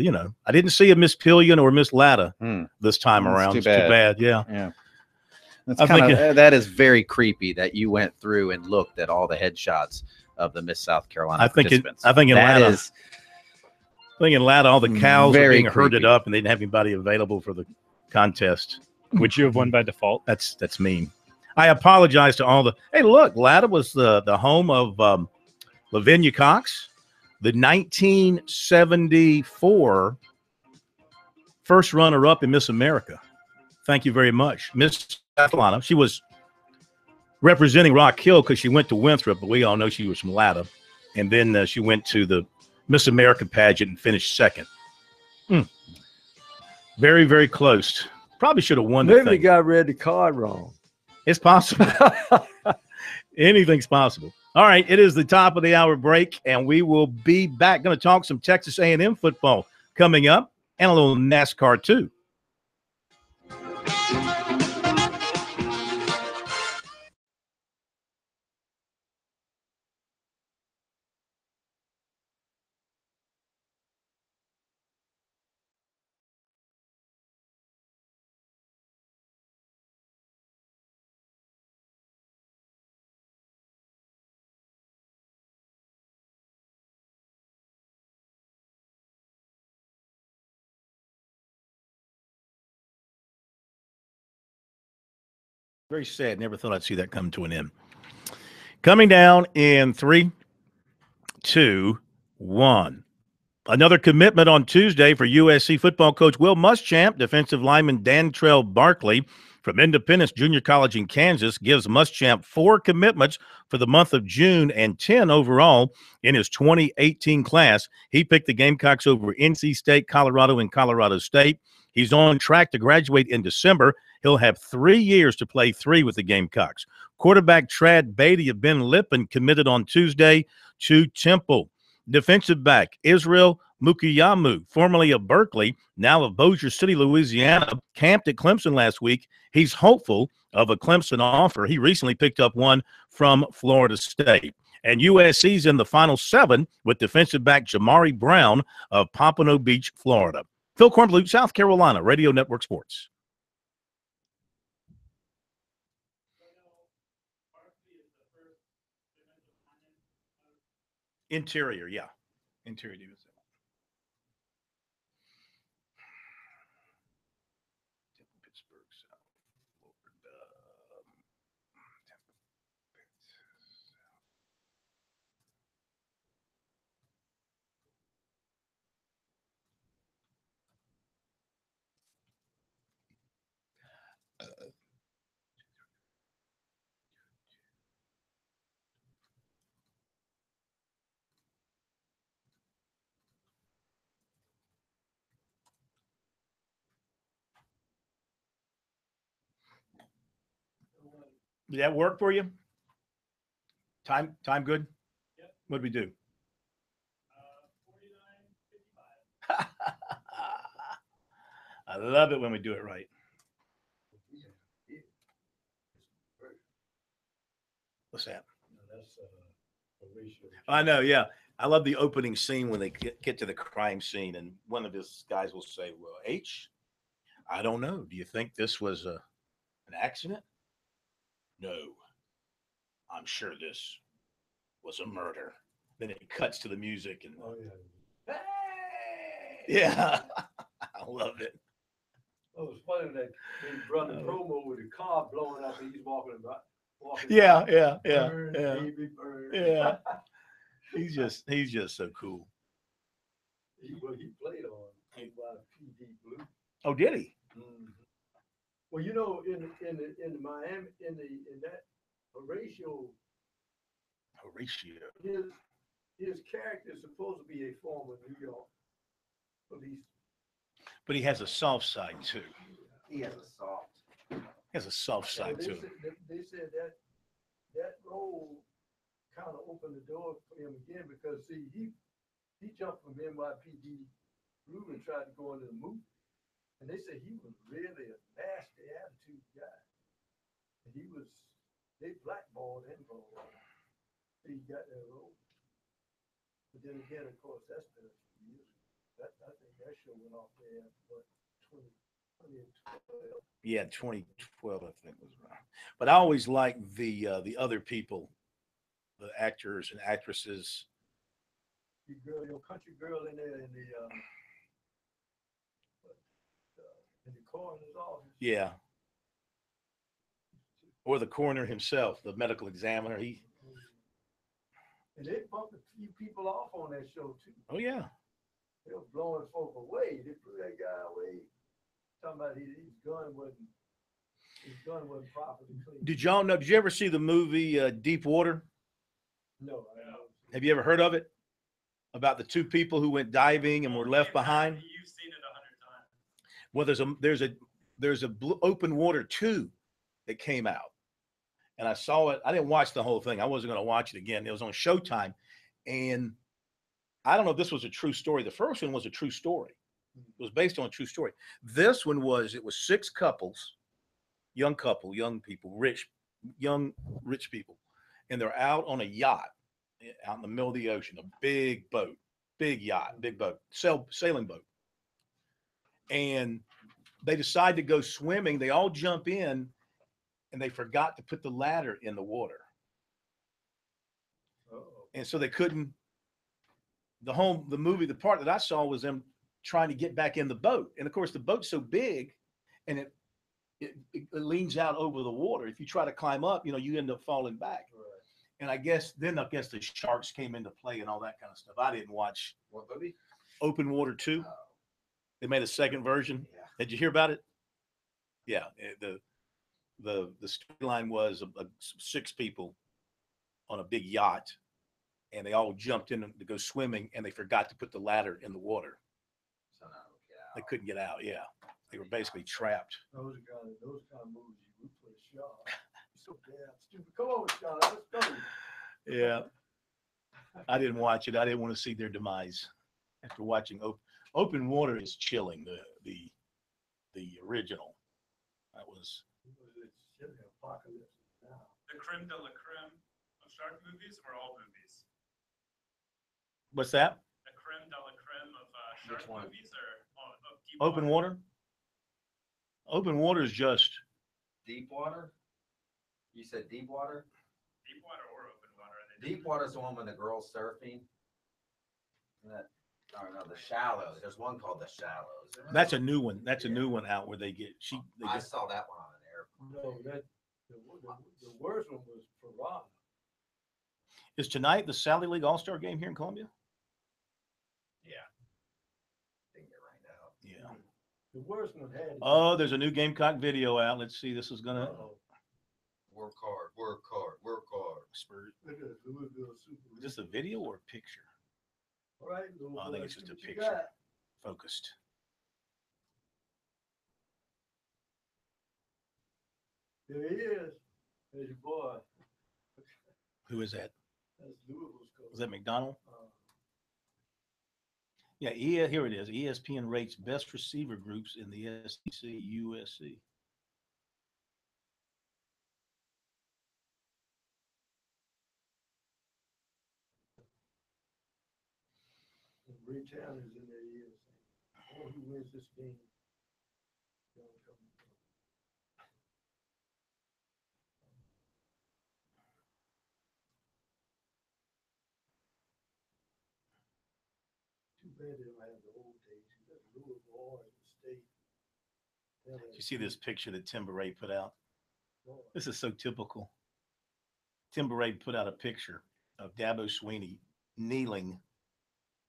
didn't see a Miss Pillion or Miss Latta this time around. It's too bad. Yeah. That is very creepy that you went through and looked at all the headshots of the Miss South Carolina participants. I think in Latta, all the cows are being herded up, and they didn't have anybody available for the contest. Would you have won by default? That's mean. I apologize to all the. Hey, look, Latta was the home of Lavinia Cox, the 1974 first runner-up in Miss America. Thank you very much, Miss South Carolina. She was representing Rock Hill because she went to Winthrop, but we all know she was from Latta, and then she went to the Miss America pageant and finished second. Very, very close. Probably should have won. Maybe the guy read the card wrong. It's possible. Anything's possible. All right, it is the top of the hour break, and we will be back. Going to talk some Texas A&M football coming up, and a little NASCAR too. Very sad. Never thought I'd see that come to an end. Coming down in 3, 2, 1. Another commitment on Tuesday for USC football coach Will Muschamp. Defensive lineman Dantrell Barkley from Independence Junior College in Kansas gives Muschamp 4 commitments for the month of June and 10 overall in his 2018 class. He picked the Gamecocks over NC State, Colorado, and Colorado State. He's on track to graduate in December. He'll have 3 years to play 3 with the Gamecocks. Quarterback Trad Beatty of Ben Lippen committed on Tuesday to Temple. Defensive back Israel Mukiyamu, formerly of Berkeley, now of Bossier City, Louisiana, camped at Clemson last week. He's hopeful of a Clemson offer. He recently picked up one from Florida State. And USC's in the final 7 with defensive back Jamari Brown of Pompano Beach, Florida. Phil Kornbluth, South Carolina, Radio Network Sports. Interior, yeah. Interior defense. Pittsburgh, South Florida. Did that work for you? Time good? Yep. What did we do? 49:55. I love it when we do it right. What's that? No, that's I know, yeah. I love the opening scene when they get to the crime scene, and one of his guys will say, well, H, I don't know. Do you think this was an accident? No. I'm sure this was a murder. Then it cuts to the music and hey! Yeah. I love it. Oh, it was funny when they run the promo with the car blowing up and he's walking about. Yeah. Burn, baby, burn. Yeah. He's just so cool. He played on PD Blue. Oh, did he? Mm-hmm. Well, you know, in Miami, in that Horatio, his character is supposed to be a former New York police. But he has a soft side too. He has a soft side too. They said that role kind of opened the door for him again because see he jumped from NYPD Blue and tried to go into the movie, and they said he was really a nasty attitude guy. And they blackballed him for a while. He got that role. But then again, of course, that's been a few years. I think that show went off there what 2012. Yeah, 2012, I think was right. But I always liked the other people, the actors and actresses. Your country girl in there in the coroner's office. Yeah. Or the coroner himself, the medical examiner. And they bumped a few people off on that show too. Oh yeah. They were blowing folk away. They blew that guy away. Talking about his gun wasn't properly cleaned. Did y'all know? Did you ever see the movie Deep Water? No, I don't. Have you ever heard of it? About the 2 people who went diving and were left behind? You've seen it 100 times. Well, there's a Open Water 2 that came out, and I saw it. I didn't watch the whole thing. I wasn't going to watch it again. It was on Showtime, and I don't know if this was a true story. The first one was a true story. It was based on a true story. This one was 6 couples, young people, rich people, and they're out on a yacht out in the middle of the ocean, a big yacht, sailing boat. And they decide to go swimming. They all jump in, and they forgot to put the ladder in the water. And so they couldn't. The part that I saw was them trying to get back in the boat. And of course, the boat's so big, and it leans out over the water. If you try to climb up, you end up falling back. Right. And I guess the sharks came into play and all that kind of stuff. I didn't watch What movie? Open Water 2. Oh. They made a second version. Yeah. Did you hear about it? Yeah. The storyline was 6 people on a big yacht, and they all jumped in to go swimming, and they forgot to put the ladder in the water. So now They couldn't get out. Yeah. They were basically trapped. Those kind of movies you root for the shark. So damn stupid. Come on, Sean, let's go. Yeah. I didn't watch it. I didn't want to see their demise. After watching Open Water is chilling. The original. That was. It's apocalypse now. The creme de la creme of shark movies or all movies? What's that? The creme de la creme of shark Which one? movies or of deep Open water? Open water is just. Deep water? You said deep water? Deep water or open water? Deep water is the one when the girl's surfing. The Shallows. There's one called The Shallows. That's a new one. That's a new one out where they get. I saw that one on an airplane. No, the worst one was Piranha. Is tonight the Sally League All-Star game here in Columbia? Yeah. Thinking it right now. Yeah. The worst one had. Oh, there's a new Gamecock video out. Let's see. This is gonna. Work hard, work hard, work hard. Look at Louisville Super. Is this a video or a picture? All right, I think it's just a what you picture. got. Focused. There he is. There's your boy. Who is that? That's Louisville's coach. Was that McDonald? Yeah, here it is. ESPN rates best receiver groups in the SEC, USC. Raytown is in there. He is. Oh, who wins this game? Too bad they don't have the old days. You got Louisville or the state. Did you see this picture that Tim Beret put out? This is so typical. Tim Beret put out a picture of Dabo Swinney kneeling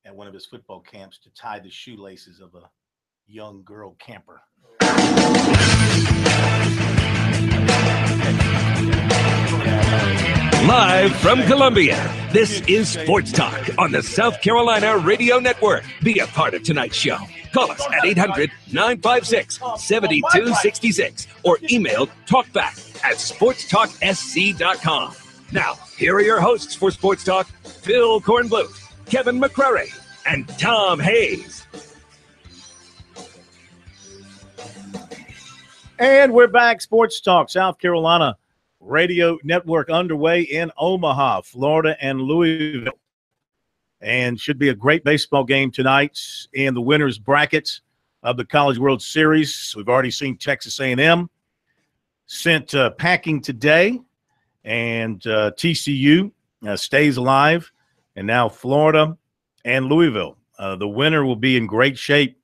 at one of his football camps to tie the shoelaces of a young girl camper. Live from Columbia, this is Sports Talk on the South Carolina Radio Network. Be a part of tonight's show. Call us at 800-956-7266 or email talkback@sportstalksc.com. Now, here are your hosts for Sports Talk, Phil Kornbluth, Kevin McCrary, and Tom Hayes. And we're back. Sports Talk, South Carolina Radio Network underway in Omaha, Florida, and Louisville. And should be a great baseball game tonight in the winners brackets of the College World Series. We've already seen Texas A&M sent packing today, and TCU stays alive, and now Florida and Louisville. The winner will be in great shape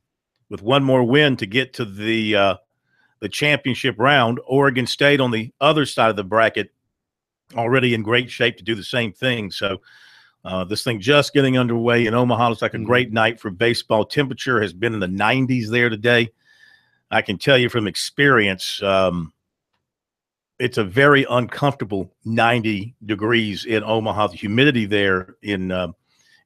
with one more win to get to the championship round. Oregon State on the other side of the bracket already in great shape to do the same thing. So this thing just getting underway in Omaha. Looks like a great night for baseball. Temperature has been in the 90s there today. I can tell you from experience, it's a very uncomfortable 90 degrees in Omaha. The humidity there in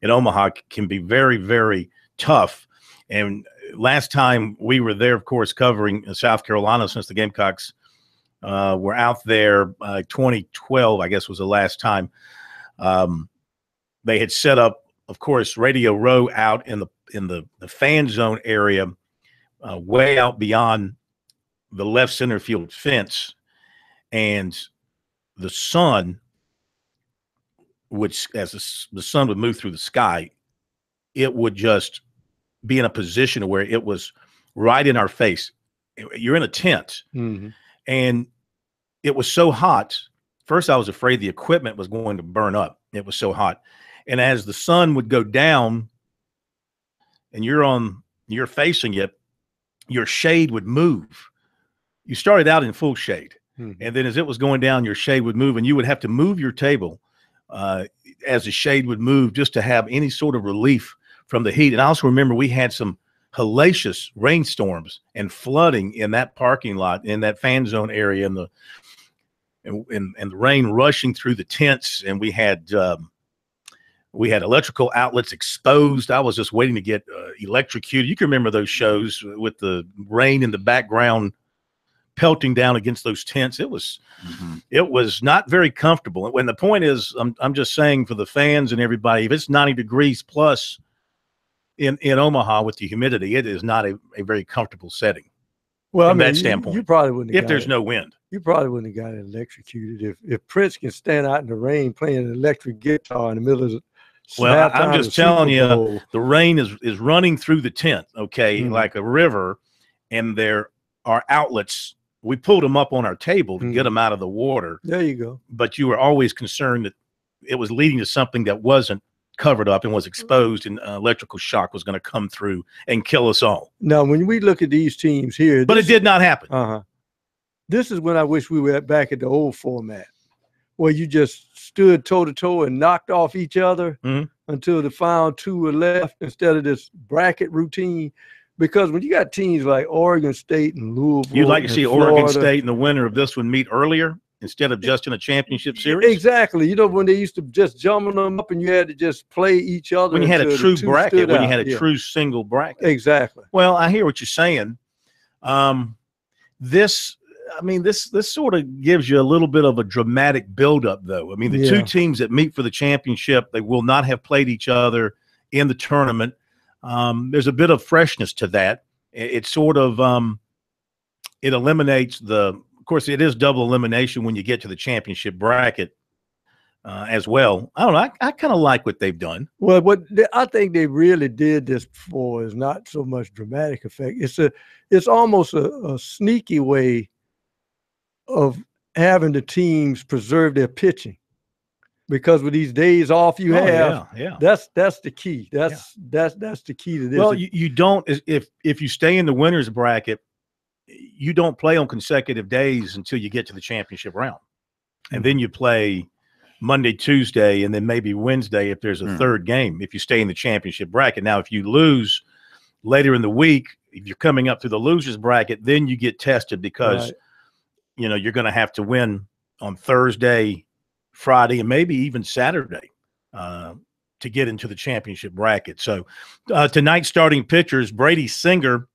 Omaha can be very, very tough. And last time we were there, of course, covering South Carolina since the Gamecocks were out there, 2012, I guess was the last time. They had set up, of course, Radio Row out in the fan zone area, way out beyond the left center field fence, and the sun would, as the sun would move through the sky, it would just be in a position where it was right in our face. You're in a tent, and it was so hot. First, I was afraid the equipment was going to burn up. It was so hot. And as the sun would go down and you're facing it, your shade would move you started out in full shade. Mm-hmm. And then as it was going down, your shade would move, and you would have to move your table as the shade would move just to have any sort of relief from the heat. And I also remember we had some hellacious rainstorms and flooding in that parking lot, in that fan zone area, and the rain rushing through the tents. And we had electrical outlets exposed. I was just waiting to get electrocuted. You can remember those shows with the rain in the background pelting down against those tents. It was not very comfortable. And the point is, I'm just saying for the fans and everybody, if it's 90 degrees plus in Omaha with the humidity, it is not a very comfortable setting. Well, from that standpoint, you probably wouldn't have if there's no wind. You probably wouldn't have got electrocuted if Prince can stand out in the rain playing an electric guitar in the middle of the Well, I'm just telling you, the rain is running through the tent, okay, like a river, and there are outlets. We pulled them up on our table to get them out of the water. There you go. But you were always concerned that it was leading to something that wasn't covered up and was exposed, and electrical shock was going to come through and kill us all. Now, when we look at these teams here. But it did not happen. This is when I wish we were back at the old format, where you just stood toe-to-toe and knocked off each other until the final two were left instead of this bracket routine. Because when you got teams like Oregon State and Louisville, you'd like to see Florida, Oregon State and the winner of this one meet earlier instead of just in a championship series? Exactly. You know, when they used to just jumble them up and you had to just play each other. When you had a true bracket, when you had a true single bracket. Exactly. Well, I hear what you're saying. This sort of gives you a little bit of a dramatic buildup, though. I mean, the two teams that meet for the championship, they will not have played each other in the tournament. There's a bit of freshness to that. It sort of it eliminates of course, it is double elimination when you get to the championship bracket as well. I don't know. I kind of like what they've done. Well, I think they really did this for is not so much dramatic effect. It's almost a sneaky way of having the teams preserve their pitching. Because with these days off you have, that's the key. That's the key to this. Well, you don't, if you stay in the winner's bracket, you don't play on consecutive days until you get to the championship round. And then you play Monday, Tuesday, and then maybe Wednesday if there's a third game, if you stay in the championship bracket. Now, if you lose later in the week, if you're coming up through the loser's bracket, then you get tested because, you're going to have to win on Thursday, Friday, and maybe even Saturday to get into the championship bracket. So tonight's starting pitchers, Brady Singer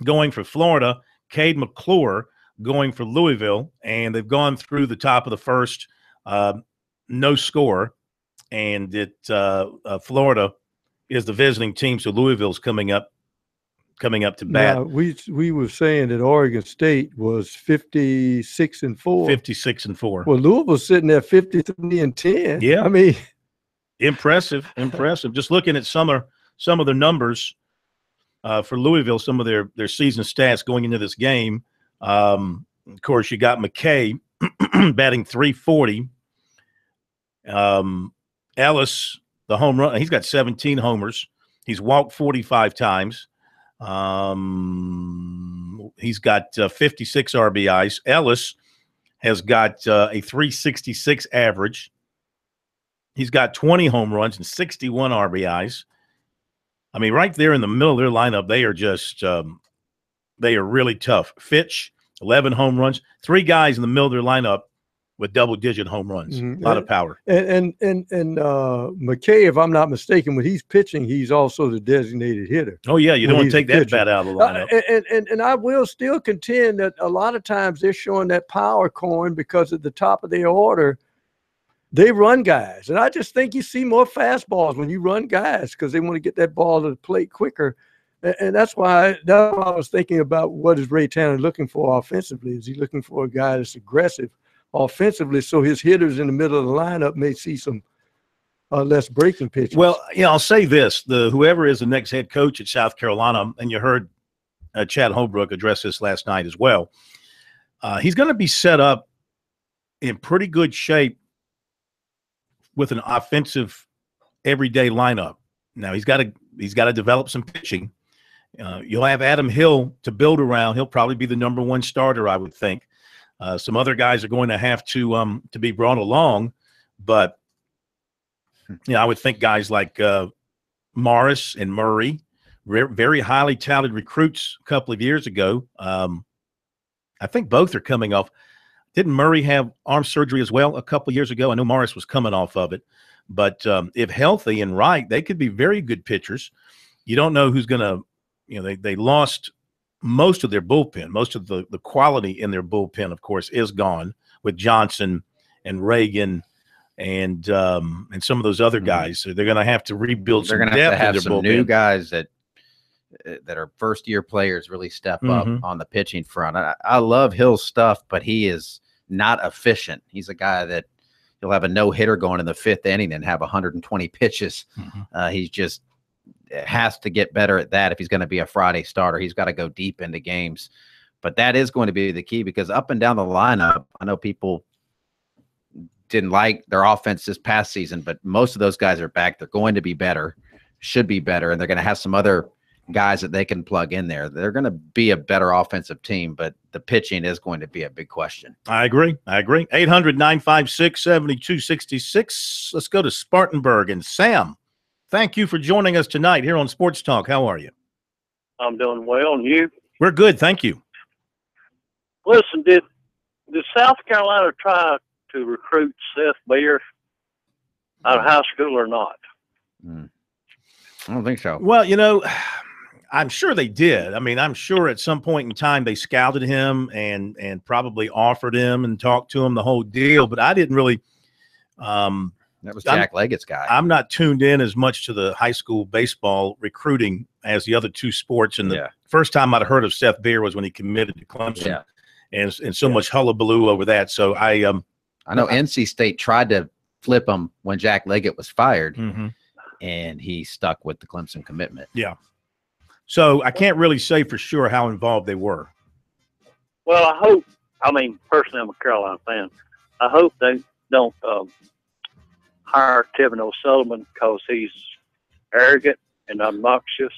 going for Florida, Cade McClure going for Louisville, and they've gone through the top of the first, no score, and Florida is the visiting team, so Louisville's coming up to bat. Now, we were saying that Oregon State was 56-4. 56-4. Well, Louisville's sitting at 53-10. Yeah, I mean, impressive. Just looking at some of their numbers for Louisville, some of their season stats going into this game. Of course, you got McKay batting .340. Ellis, the home run, he's got 17 homers. He's walked 45 times. He's got 56 RBIs. Ellis has got a .366 average. He's got 20 home runs and 61 RBIs. I mean, right there in the middle of their lineup, they are just they are really tough. Fitch, 11 home runs. 3 guys in the middle of their lineup with double-digit home runs. A lot of power. And McKay, if I'm not mistaken, when he's pitching, he's also the designated hitter. Oh, yeah, you don't want to take that bat out of the lineup. And I will still contend that a lot of times they're showing that power coin because at the top of their order, they run guys. And I just think you see more fastballs when you run guys because they want to get that ball to the plate quicker. And that's why I was thinking about what is Ray Tanner looking for offensively. Is he looking for a guy that's aggressive offensively so his hitters in the middle of the lineup may see some less breaking pitches? Well, I'll say this. Whoever is the next head coach at South Carolina, and you heard Chad Holbrook address this last night as well, he's going to be set up in pretty good shape with an offensive everyday lineup. Now he's got to develop some pitching, You'll have Adam Hill to build around. He'll probably be the number one starter, I would think. Some other guys are going to have to be brought along, but I would think guys like Morris and Murray, very highly touted recruits a couple of years ago. I think both are coming off. Didn't Murray have arm surgery as well a couple of years ago? I know Morris was coming off of it, but if healthy and right, they could be very good pitchers. You don't know who's going to, they lost most of their bullpen. Most of the quality in their bullpen, of course, is gone with Johnson and Reagan and some of those other guys. So they're going to have to rebuild some depth. They're going to have some new guys that are first-year players really step up on the pitching front. I love Hill's stuff, but he is not efficient. He's a guy that he'll have a no-hitter going in the 5th inning and have 120 pitches. He's just has to get better at that if he's going to be a Friday starter. He's got to go deep into games. But that is going to be the key, because up and down the lineup, I know people didn't like their offense this past season, but most of those guys are back. They're going to be better, should be better, and they're going to have some other guys that they can plug in there. They're going to be a better offensive team, but the pitching is going to be a big question. I agree. 800-956-7266. Let's go to Spartanburg. And Sam, thank you for joining us tonight here on Sports Talk. How are you? I'm doing well, and you? We're good, thank you. Listen, did South Carolina try to recruit Seth Beer out of high school or not? I don't think so. Well, I'm sure they did. I mean, I'm sure at some point in time they scouted him and probably offered him and talked to him, the whole deal. But I didn't really. That was Jack Leggett's guy. I'm not tuned in as much to the high school baseball recruiting as the other two sports. And the first time I'd heard of Seth Beer was when he committed to Clemson, and so much hullabaloo over that. So I know NC State tried to flip him when Jack Leggett was fired, and he stuck with the Clemson commitment. Yeah. So I can't really say for sure how involved they were. Well, I hope. I mean, personally, I'm a Carolina fan. I hope they don't hire Kevin O'Sullivan because he's arrogant and obnoxious,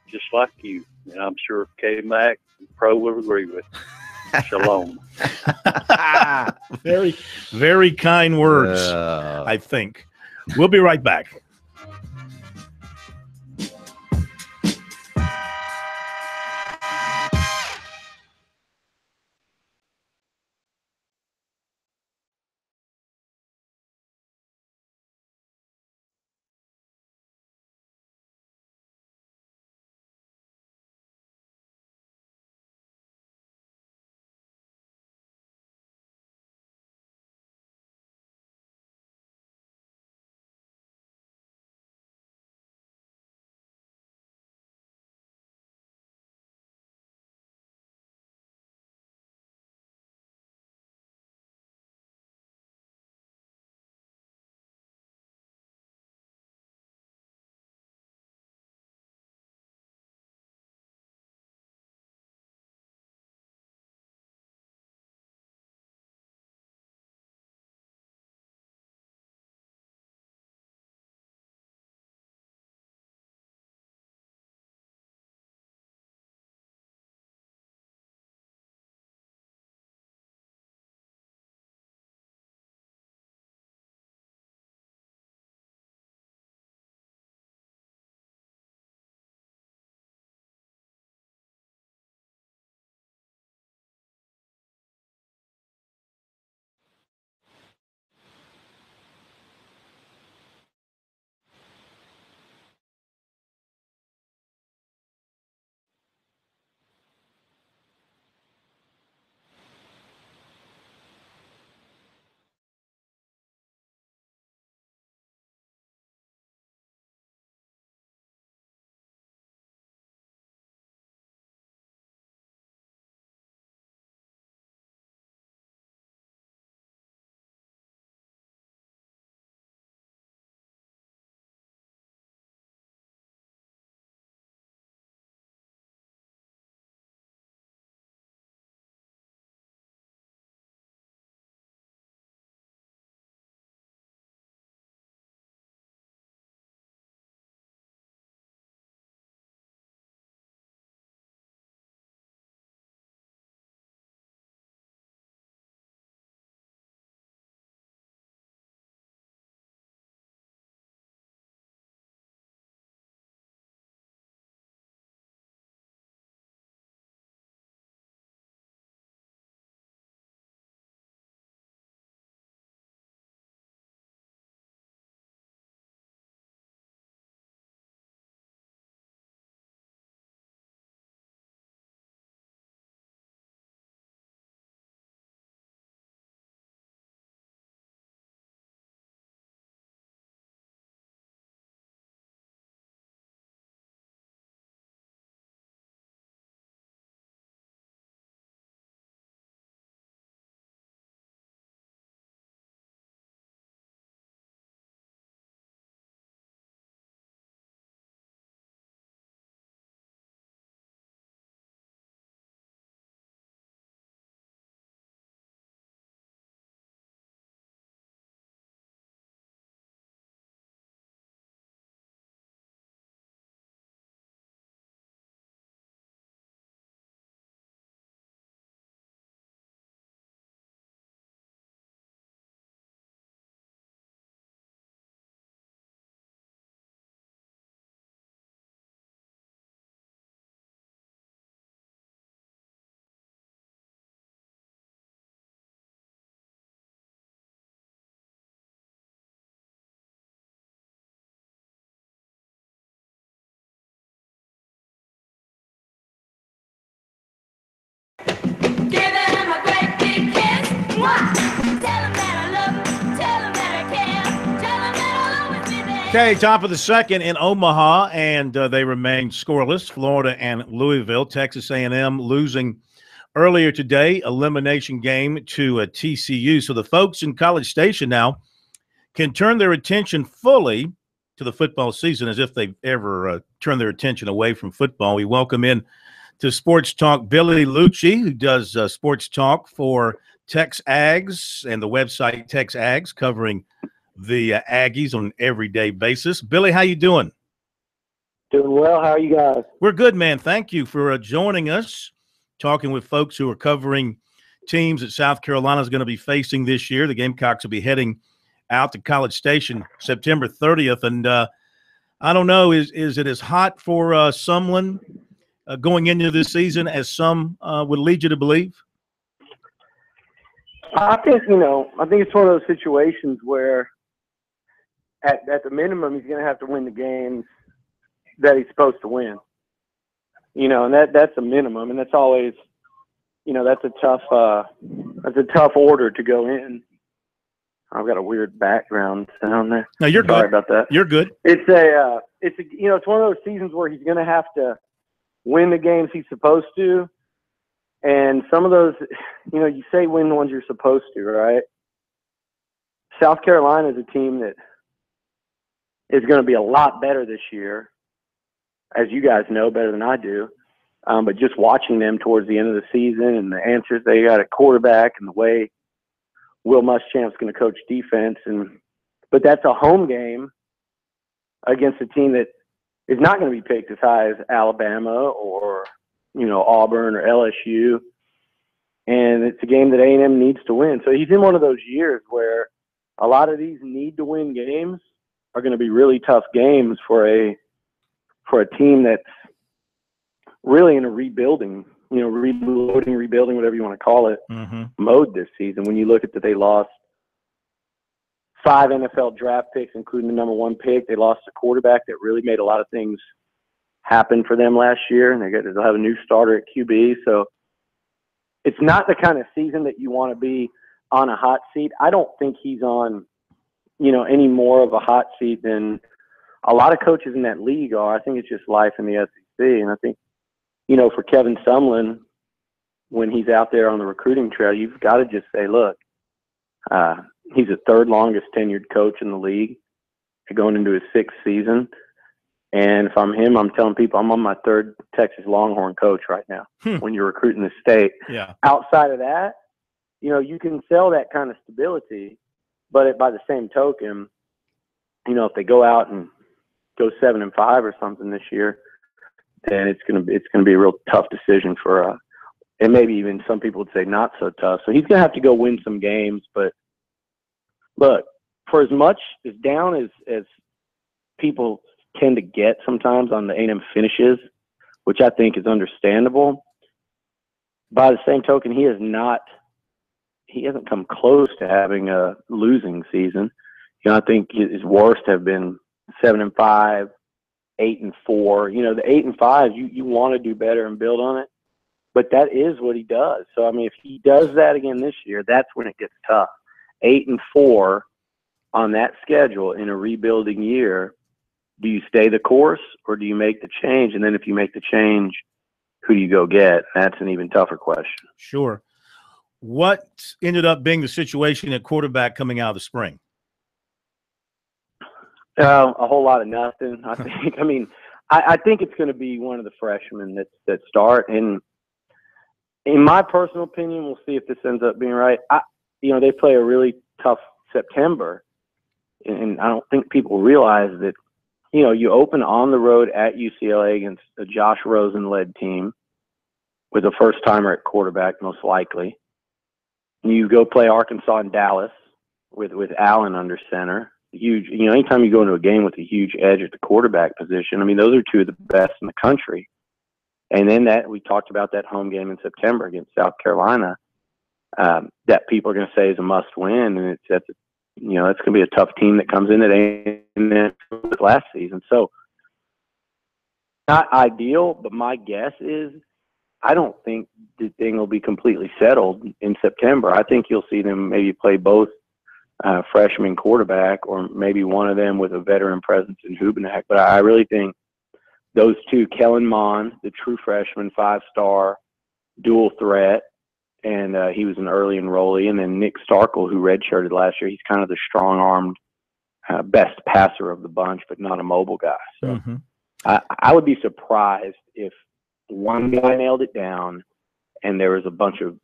just like you. And I'm sure K-Mac and Pro will agree with. Shalom. Very, very kind words, I think. We'll be right back. Okay, top of the second in Omaha, and they remain scoreless. Florida and Louisville. Texas A&M losing earlier today, elimination game to TCU. So the folks in College Station now can turn their attention fully to the football season as if they've ever turned their attention away from football. We welcome in to Sports Talk Billy Lucci, who does Sports Talk for Tex Ags and the website Tex Ags, covering the Aggies on an everyday basis. Billy, how you doing? Doing well. How are you guys? We're good, man. Thank you for joining us, talking with folks who are covering teams that South Carolina is going to be facing this year. The Gamecocks will be heading out to College Station September 30th. And I don't know, is it as hot for Sumlin going into this season as some would lead you to believe? I think it's one of those situations where at the minimum, he's going to have to win the games that he's supposed to win. And that's a minimum, and that's always, that's a tough order to go in. I've got a weird background sound there. No, you're Sorry good. about that. You're good. It's one of those seasons where he's going to have to win the games he's supposed to, and some of those, you say win the ones you're supposed to, right? South Carolina is a team that is going to be a lot better this year, as you guys know better than I do. But just watching them towards the end of the season and the answers they got at quarterback and the way Will Muschamp's going to coach defense, but that's a home game against a team that is not going to be picked as high as Alabama or Auburn or LSU, and it's a game that A&M needs to win. So he's in one of those years where a lot of these need-to-win games are going to be really tough games for a team that's really in a rebuilding, rebuilding, whatever you want to call it, mode this season. When you look at that, they lost 5 NFL draft picks, including the number 1 pick. They lost a quarterback that really made a lot of things happen for them last year, and they'll have a new starter at QB. So it's not the kind of season that you want to be on a hot seat. I don't think he's on, any more of a hot seat than a lot of coaches in that league are. I think it's just life in the SEC. And I think, for Kevin Sumlin, when he's out there on the recruiting trail, you've got to just say, look, he's the 3rd longest tenured coach in the league, going into his 6th season. And if I'm him, I'm telling people I'm on my 3rd Texas Longhorn coach right now when you're recruiting the state. Yeah. Outside of that, you can sell that kind of stability, but by the same token, if they go out and go 7-5 or something this year, then it's gonna be a real tough decision for and maybe even some people would say not so tough. So he's gonna have to go win some games. But look, for as much as down as people tend to get sometimes on the A&M finishes, which I think is understandable, by the same token, he hasn't come close to having a losing season. I think his worst have been 7-5, 8-4. The 8-5, you want to do better and build on it, but that is what he does. So if he does that again this year, that's when it gets tough. 8-4 on that schedule in a rebuilding year. Do you stay the course or do you make the change? And then if you make the change, who do you go get? That's an even tougher question. Sure. What ended up being the situation at quarterback coming out of the spring? A whole lot of nothing, I think. I think it's going to be one of the freshmen that start. And in my personal opinion, we'll see if this ends up being right. They play a really tough September, and I don't think people realize that. You open on the road at UCLA against a Josh Rosen-led team with a first-timer at quarterback, most likely. You go play Arkansas and Dallas with Allen under center. Huge, anytime you go into a game with a huge edge at the quarterback position, those are 2 of the best in the country. And then we talked about that home game in September against South Carolina, that people are going to say is a must-win, and that's going to be a tough team that comes in that ain't last season. So not ideal, but my guess is I don't think the thing will be completely settled in September. I think you'll see them maybe play both freshman quarterback, or maybe one of them with a veteran presence in Hubenak. But I really think those two, Kellen Mond, the true freshman, 5-star, dual threat, and he was an early enrollee, and then Nick Starkel, who redshirted last year. He's kind of the strong-armed, best passer of the bunch, but not a mobile guy. So I would be surprised if one guy nailed it down and there was a bunch of,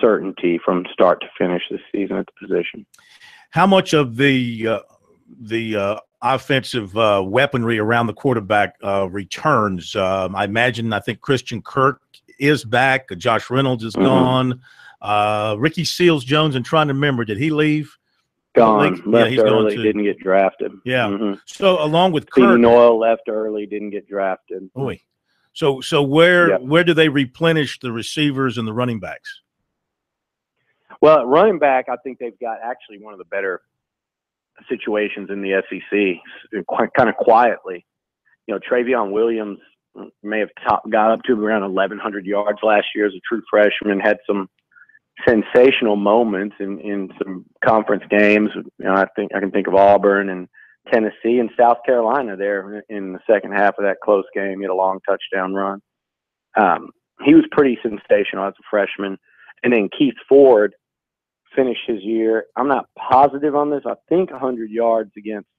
certainty from start to finish this season at the position. How much of the offensive weaponry around the quarterback returns? I think Christian Kirk is back. Josh Reynolds is gone. Ricky Seals-Jones, I'm trying to remember, did he leave? Gone. Left early, didn't get drafted. Yeah. So along with Kirk, Noel left early, didn't get drafted. Oy. So where do they replenish the receivers and the running backs? Well, at running back, I think they've got actually one of the better situations in the SEC, kind of quietly. Travion Williams may have got up to around 1,100 yards last year as a true freshman, had some sensational moments in some conference games. I think I can think of Auburn and Tennessee and South Carolina there in the second half of that close game. He had a long touchdown run. He was pretty sensational as a freshman. And then Keith Ford finished his year, I'm not positive on this, I think 100 yards against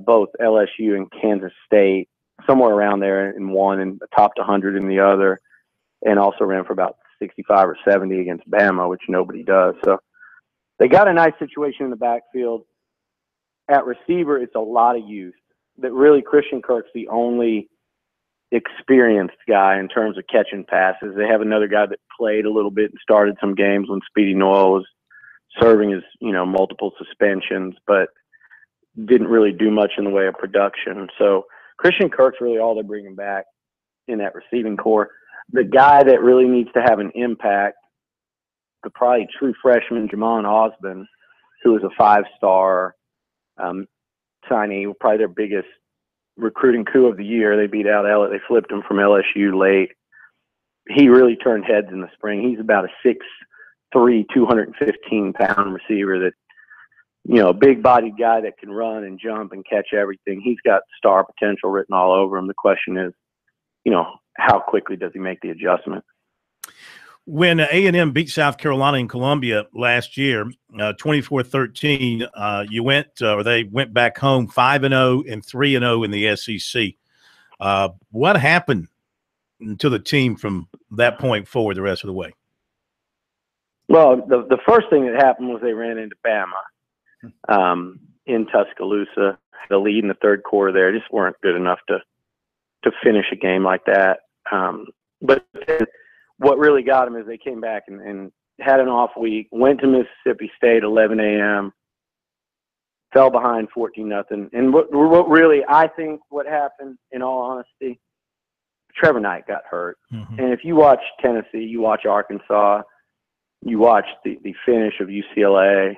both LSU and Kansas State, somewhere around there in one, and topped 100 in the other, and also ran for about 65 or 70 against Bama, which nobody does. So they got a nice situation in the backfield. At receiver, it's a lot of youth. That really, Christian Kirk's the only experienced guy in terms of catching passes. They have another guy that played a little bit and started some games when Speedy Noel was serving his, multiple suspensions, but didn't really do much in the way of production. So Christian Kirk's really all they're bringing back in that receiving core. The guy that really needs to have an impact, the probably true freshman, Jamon Osborne, who is a 5-star signee, probably their biggest recruiting coup of the year. They beat out they flipped him from LSU late. He really turned heads in the spring. He's about a 6'3", 215-pound receiver that, a big-bodied guy that can run and jump and catch everything. He's got star potential written all over him. The question is, how quickly does he make the adjustment? When A&M beat South Carolina in Columbia last year, 24-13, they went back home 5-0 and 3-0 in the SEC. What happened to the team from that point forward the rest of the way? Well, the first thing that happened was they ran into Bama in Tuscaloosa. The lead in the third quarter there just weren't good enough to finish a game like that. But then what really got them is they came back and had an off week, went to Mississippi State 11 a.m., fell behind 14-0. And what really, I think what happened, in all honesty, Trevor Knight got hurt. And if you watch Tennessee, you watch Arkansas, you watch the finish of UCLA,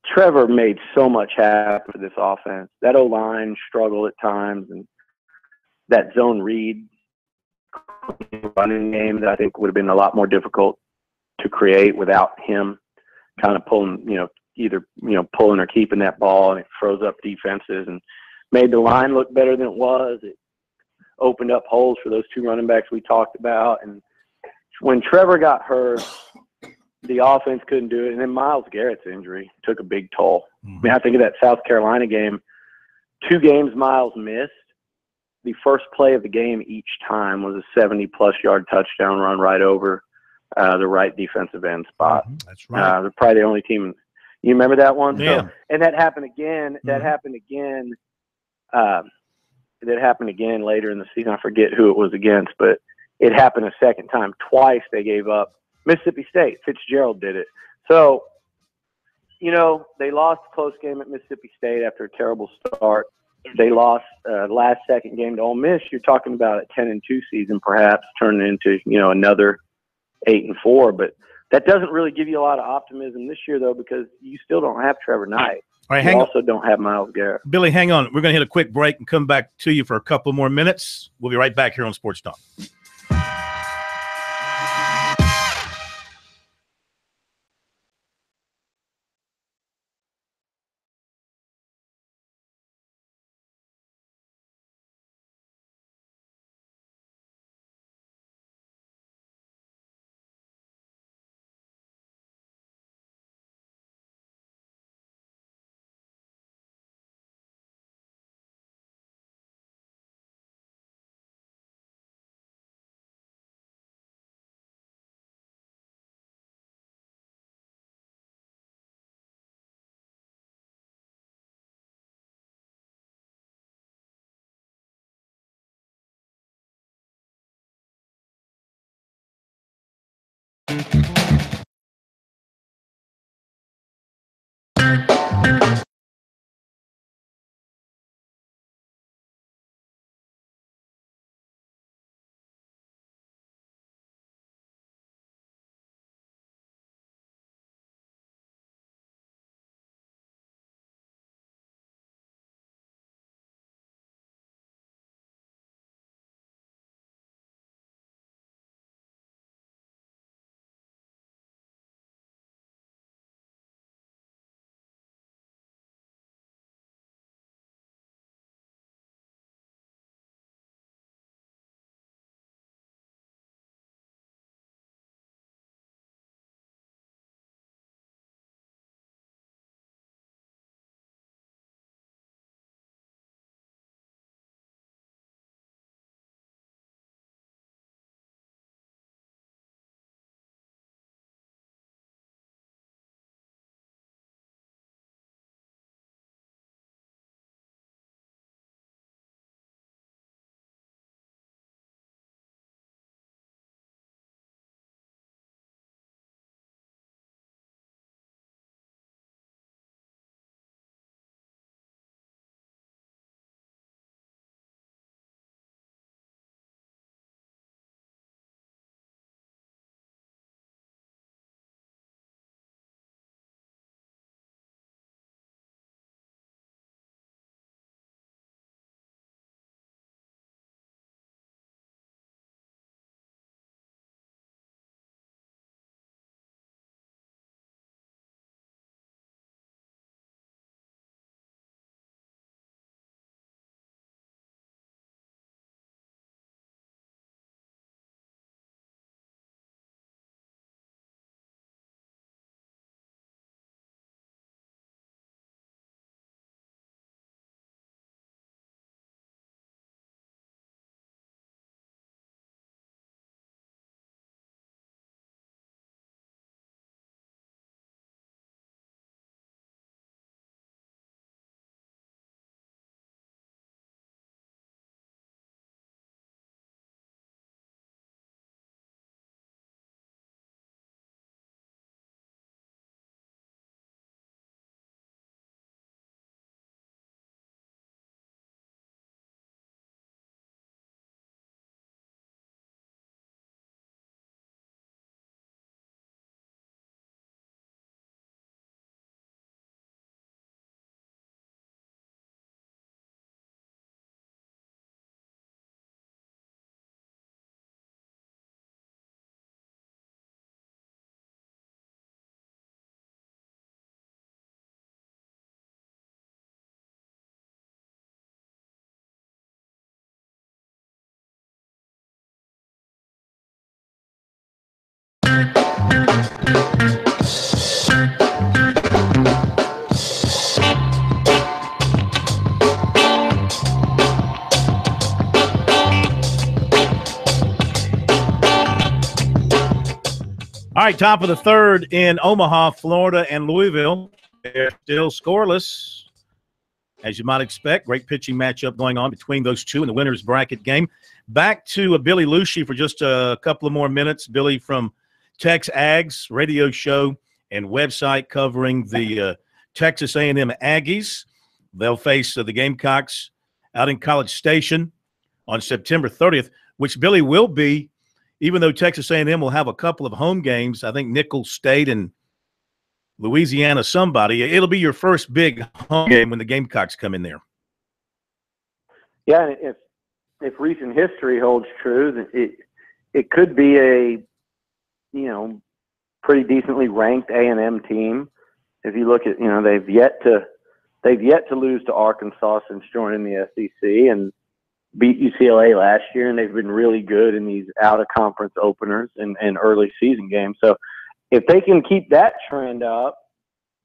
Trevor made so much happen for this offense. That O-line struggled at times, and that zone read running game that I think would have been a lot more difficult to create without him kind of pulling, either pulling or keeping that ball, and it froze up defenses and made the line look better than it was. It opened up holes for those two running backs we talked about. And when Trevor got hurt, the offense couldn't do it. And then Myles Garrett's injury took a big toll. I mean, I think of that South Carolina game, 2 games Myles missed. The first play of the game each time was a 70-plus yard touchdown run right over the right defensive end spot. That's right. They're probably the only team. You remember that one? Yeah. So, and that happened again. That happened again later in the season. I forget who it was against, but it happened a second time. Twice they gave up. Mississippi State, Fitzgerald did it. So, they lost a close game at Mississippi State after a terrible start. They lost last second game to Ole Miss. You're talking about a 10-2 season, perhaps turning into another 8-4. But that doesn't really give you a lot of optimism this year, though, because you still don't have Trevor Knight. All right, you also don't have Myles Garrett. Billy, hang on. We're going to hit a quick break and come back to you for a couple more minutes. We'll be right back here on Sports Talk. All right, top of the third in Omaha, Florida, and Louisville. They're still scoreless, as you might expect. Great pitching matchup going on between those two in the winner's bracket game. Back to Billy Lucci for just a couple of more minutes. Billy from Tex Ags radio show and website covering the Texas A&M Aggies. They'll face the Gamecocks out in College Station on September 30th, which Billy will be, even though Texas A&M will have a couple of home games. I think Nicholls State and Louisiana somebody. It'll be your first big home game when the Gamecocks come in there. Yeah, and if recent history holds true, then it could be a pretty decently ranked A&M team. If you look at they've yet to lose to Arkansas since joining the SEC and beat UCLA last year, and they've been really good in these out-of-conference openers and early season games. So if they can keep that trend up,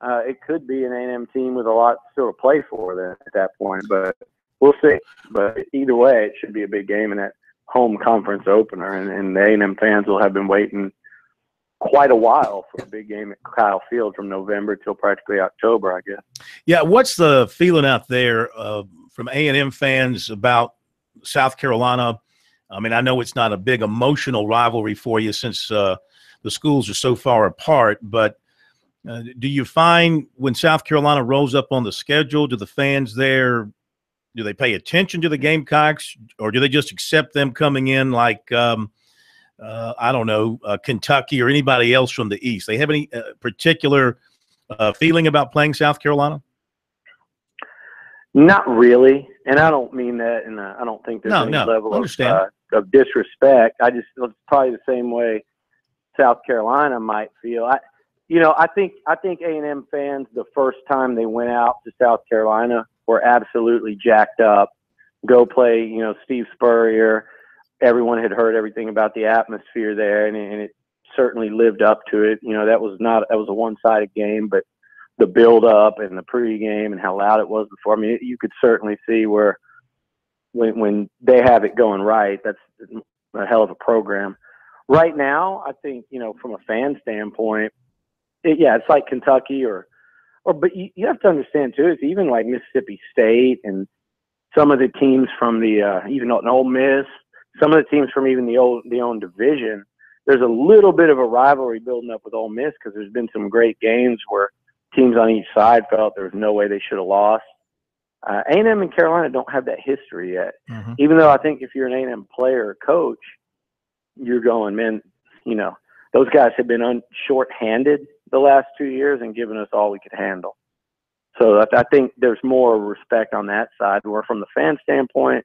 it could be an A&M team with a lot still to play for then at that point. But we'll see. But either way, it should be a big game in that home conference opener, and the A&M fans will have been waiting quite a while for a big game at Kyle Field from November till practically October, I guess. Yeah, what's the feeling out there from A&M fans about South Carolina? I mean, I know it's not a big emotional rivalry for you since the the schools are so far apart. But do you find when South Carolina rolls up on the schedule, do the fans there, do they pay attention to the Gamecocks, or do they just accept them coming in like, I don't know, Kentucky or anybody else from the East? They have any particular feeling about playing South Carolina? Not really, and I don't mean that, and I don't think there's any level of disrespect. It's probably the same way South Carolina might feel. I think A&M fans, the first time they went out to South Carolina, were absolutely jacked up. Go play, Steve Spurrier. Everyone had heard everything about the atmosphere there, and it certainly lived up to it. That was a one-sided game, but the build-up and the pregame and how loud it was before. I mean, you could certainly see where when they have it going right, that's a hell of a program. Right now, I think, from a fan standpoint, it's like Kentucky but you have to understand too, it's even like Mississippi State and some of the teams from even Ole Miss, some of the teams from even the own division. There's a little bit of a rivalry building up with Ole Miss because there's been some great games where teams on each side felt there was no way they should have lost. A&M and Carolina don't have that history yet. Mm-hmm. Even though I think if you're an A&M player or coach, you're going, man, those guys have been short-handed the last 2 years and given us all we could handle. So I think there's more respect on that side, where from the fan standpoint,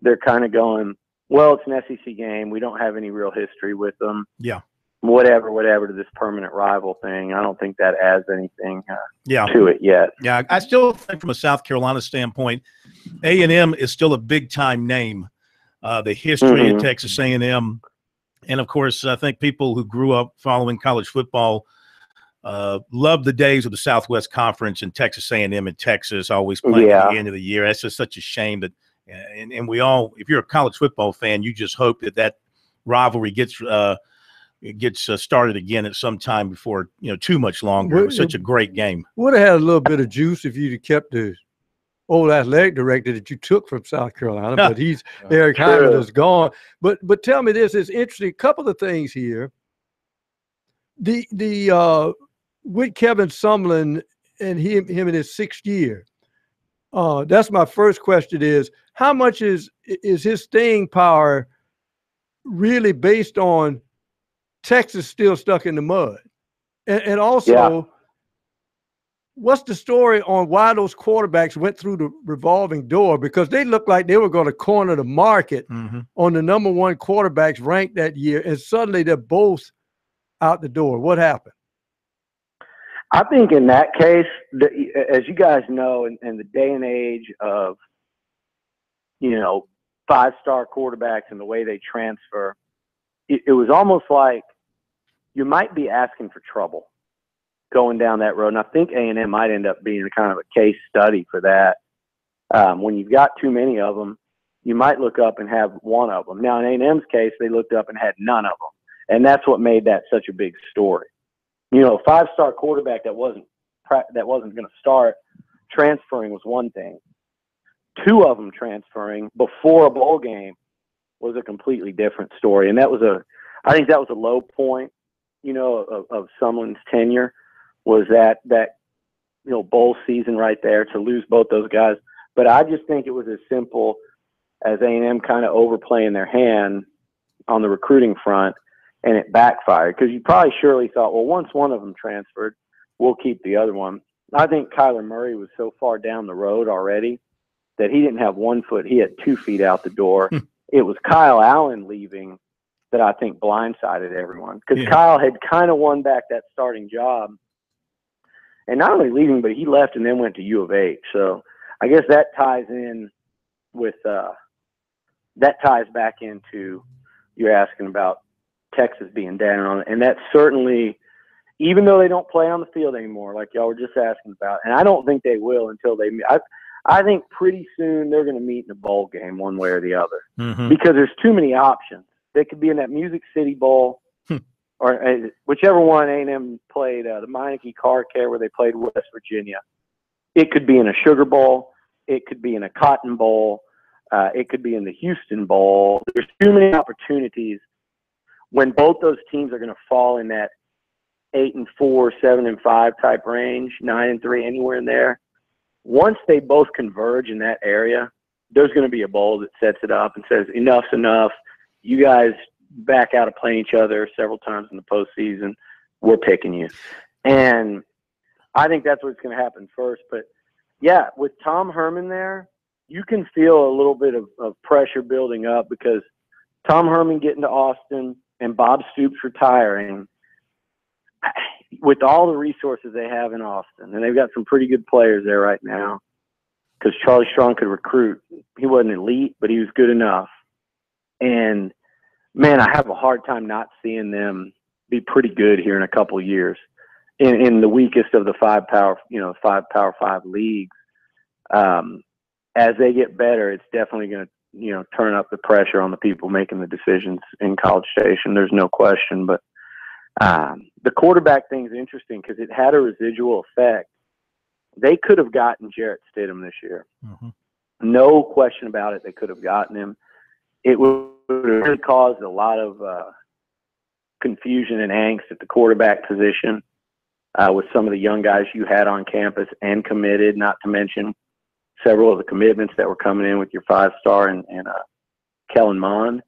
they're kind of going, well, it's an SEC game. We don't have any real history with them. Yeah. Whatever to this permanent rival thing. I don't think that adds anything to it yet. Yeah, I still think from a South Carolina standpoint, A&M is still a big-time name. The history of Texas A&M. And, of course, I think people who grew up following college football love the days of the Southwest Conference and Texas A&M in Texas, always playing at the end of the year. That's just such a shame that and we all, if you're a college football fan, you just hope that rivalry gets started again at some time before, too much longer. It was such a great game. Would have had a little bit of juice if you'd have kept the old athletic director that you took from South Carolina, but Eric Hyman is gone. But tell me this, it's interesting. A couple of things here. The with Kevin Sumlin and him in his 6th year. That's my first question is, how much is his staying power really based on Texas still stuck in the mud? And also, what's the story on why those quarterbacks went through the revolving door? Because they looked like they were going to corner the market on the #1 quarterbacks ranked that year, and suddenly they're both out the door. What happened? I think in that case, as you guys know, in the day and age of, 5-star quarterbacks and the way they transfer, it was almost like you might be asking for trouble going down that road. And I think A&M might end up being kind of a case study for that. When you've got too many of them, you might look up and have one of them. Now, in A&M's case, they looked up and had none of them. And that's what made that such a big story. A 5-star quarterback that wasn't going to start transferring was one thing. 2 of them transferring before a bowl game was a completely different story. And I think that was a low point, of someone's tenure, was that bowl season right there, to lose both those guys. But I just think it was as simple as A&M kind of overplaying their hand on the recruiting front, and it backfired, because you probably surely thought, well, once one of them transferred, we'll keep the other one. I think Kyler Murray was so far down the road already that he didn't have 1 foot. He had 2 feet out the door. It was Kyle Allen leaving that I think blindsided everyone, because Kyle had kind of won back that starting job. And not only leaving, but he left and then went to U of H. So I guess that ties in with that ties back into, you're asking about Texas being down on it. And that's certainly, even though they don't play on the field anymore, like y'all were just asking about, and I don't think they will until they meet. I think pretty soon they're going to meet in a bowl game one way or the other, because there's too many options. They could be in that Music City Bowl, or whichever one A&M played, the Meineke Car Care where they played West Virginia. It could be in a Sugar Bowl. It could be in a Cotton Bowl. It could be in the Houston Bowl. There's too many opportunities when both those teams are going to fall in that 8-4, 7-5 type range, 9-3, anywhere in there. Once they both converge in that area, there's going to be a bowl that sets it up and says, enough's enough. You guys back out of playing each other several times in the postseason. We're picking you. And I think that's what's going to happen first. But, yeah, with Tom Herman there, you can feel a little bit of pressure building up because Tom Herman getting to Austin and Bob Stoops retiring, with all the resources they have in Austin, and they've got some pretty good players there right now because Charlie Strong could recruit. He wasn't elite, but he was good enough. And, man, I have a hard time not seeing them be pretty good here in a couple of years in the weakest of the five Power 5 leagues. As they get better, it's definitely going to, turn up the pressure on the people making the decisions in College Station. There's no question. But the quarterback thing is interesting because it had a residual effect. They could have gotten Jarrett Stidham this year. Mm-hmm. No question about it. They could have gotten him. It would have really caused a lot of confusion and angst at the quarterback position with some of the young guys you had on campus and committed, not to mention several of the commitments that were coming in with your 5-star and Kellen Mond.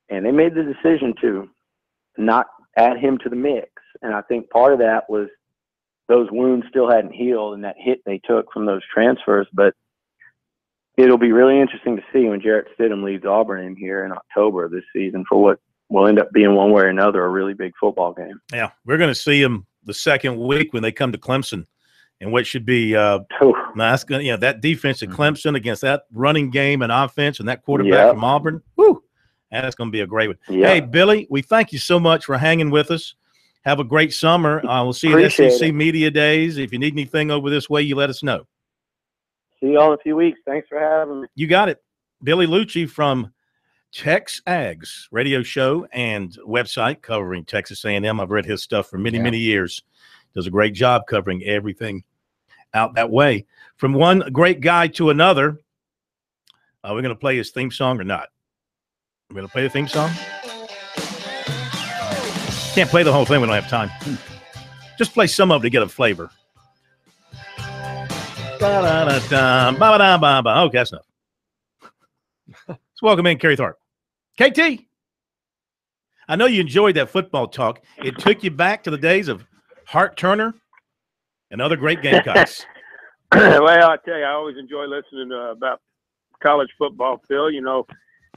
And they made the decision to not add him to the mix. And I think part of that was those wounds still hadn't healed and that hit they took from those transfers. But it'll be really interesting to see when Jarrett Stidham leaves Auburn in here in October of this season for what will end up being one way or another a really big football game. Yeah, we're going to see him the second week when they come to Clemson. And what should be that's gonna, that defense at Clemson against that running game and offense and that quarterback from Auburn, that's going to be a great one. Yep. Hey, Billy, we thank you so much for hanging with us. Have a great summer. We'll see you at SEC Media Days. If you need anything over this way, you let us know. See you all in a few weeks. Thanks for having me. You got it. Billy Lucci from Tex Ags radio show and website covering Texas A&M. I've read his stuff for many, many years. Does a great job covering everything out that way. From one great guy to another, we're going to play his theme song or not? We're going to play the theme song? Can't play the whole thing. We don't have time. Just play some of it to get a flavor. Okay, that's enough. Let's welcome in Kerry Tharp. KT, I know you enjoyed that football talk. It took you back to the days of Hart Turner and other great Gamecocks. Well, I tell you, I always enjoy listening about college football, Phil.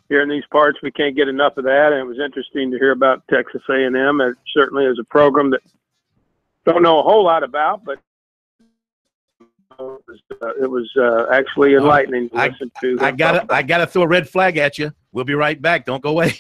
Here in these parts, we can't get enough of that, and it was interesting to hear about Texas A&M. It certainly is a program that don't know a whole lot about, but it was actually enlightening to listen to. I gotta throw a red flag at you. We'll be right back. Don't go away.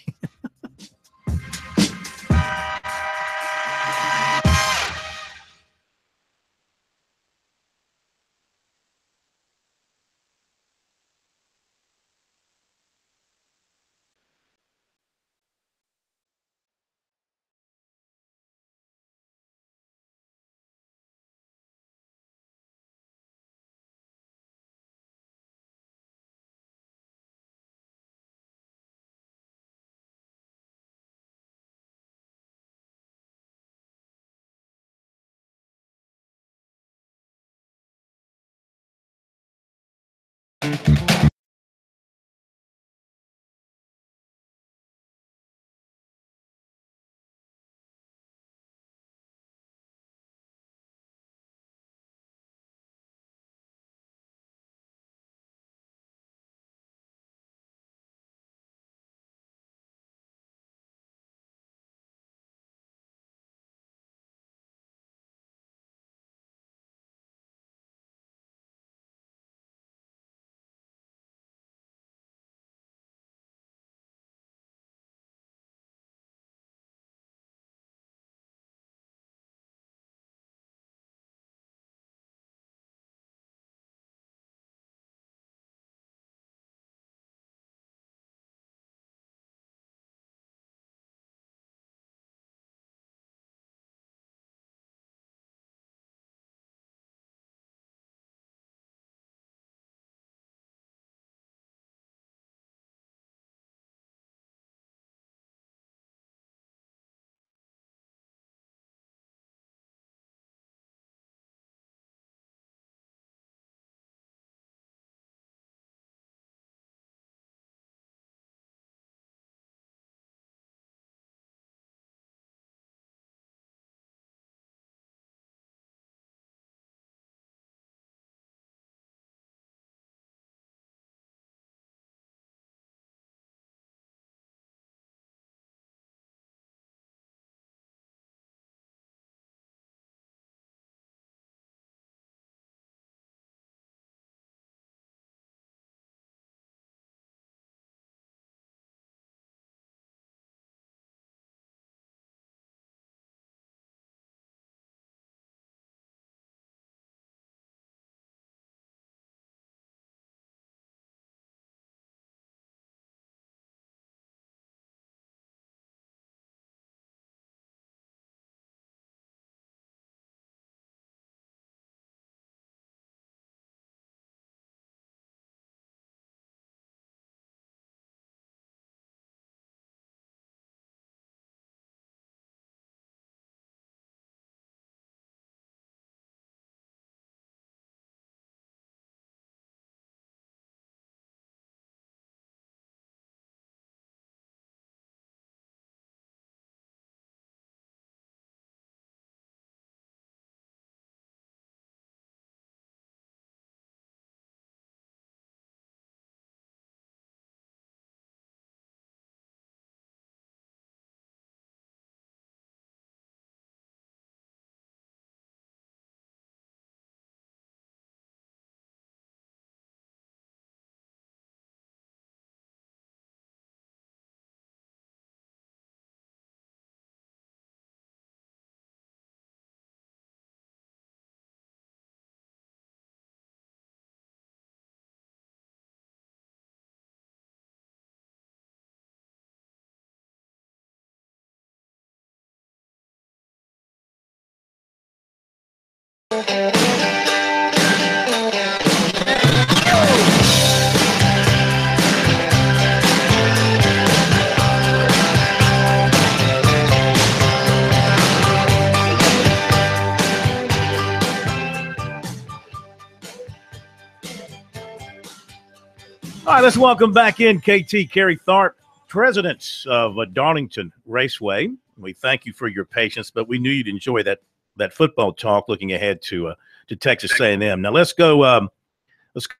All right, let's welcome back in KT Kerry Tharp, president of Darlington Raceway. We thank you for your patience, but we knew you'd enjoy that football talk looking ahead to Texas A&M. Now let's go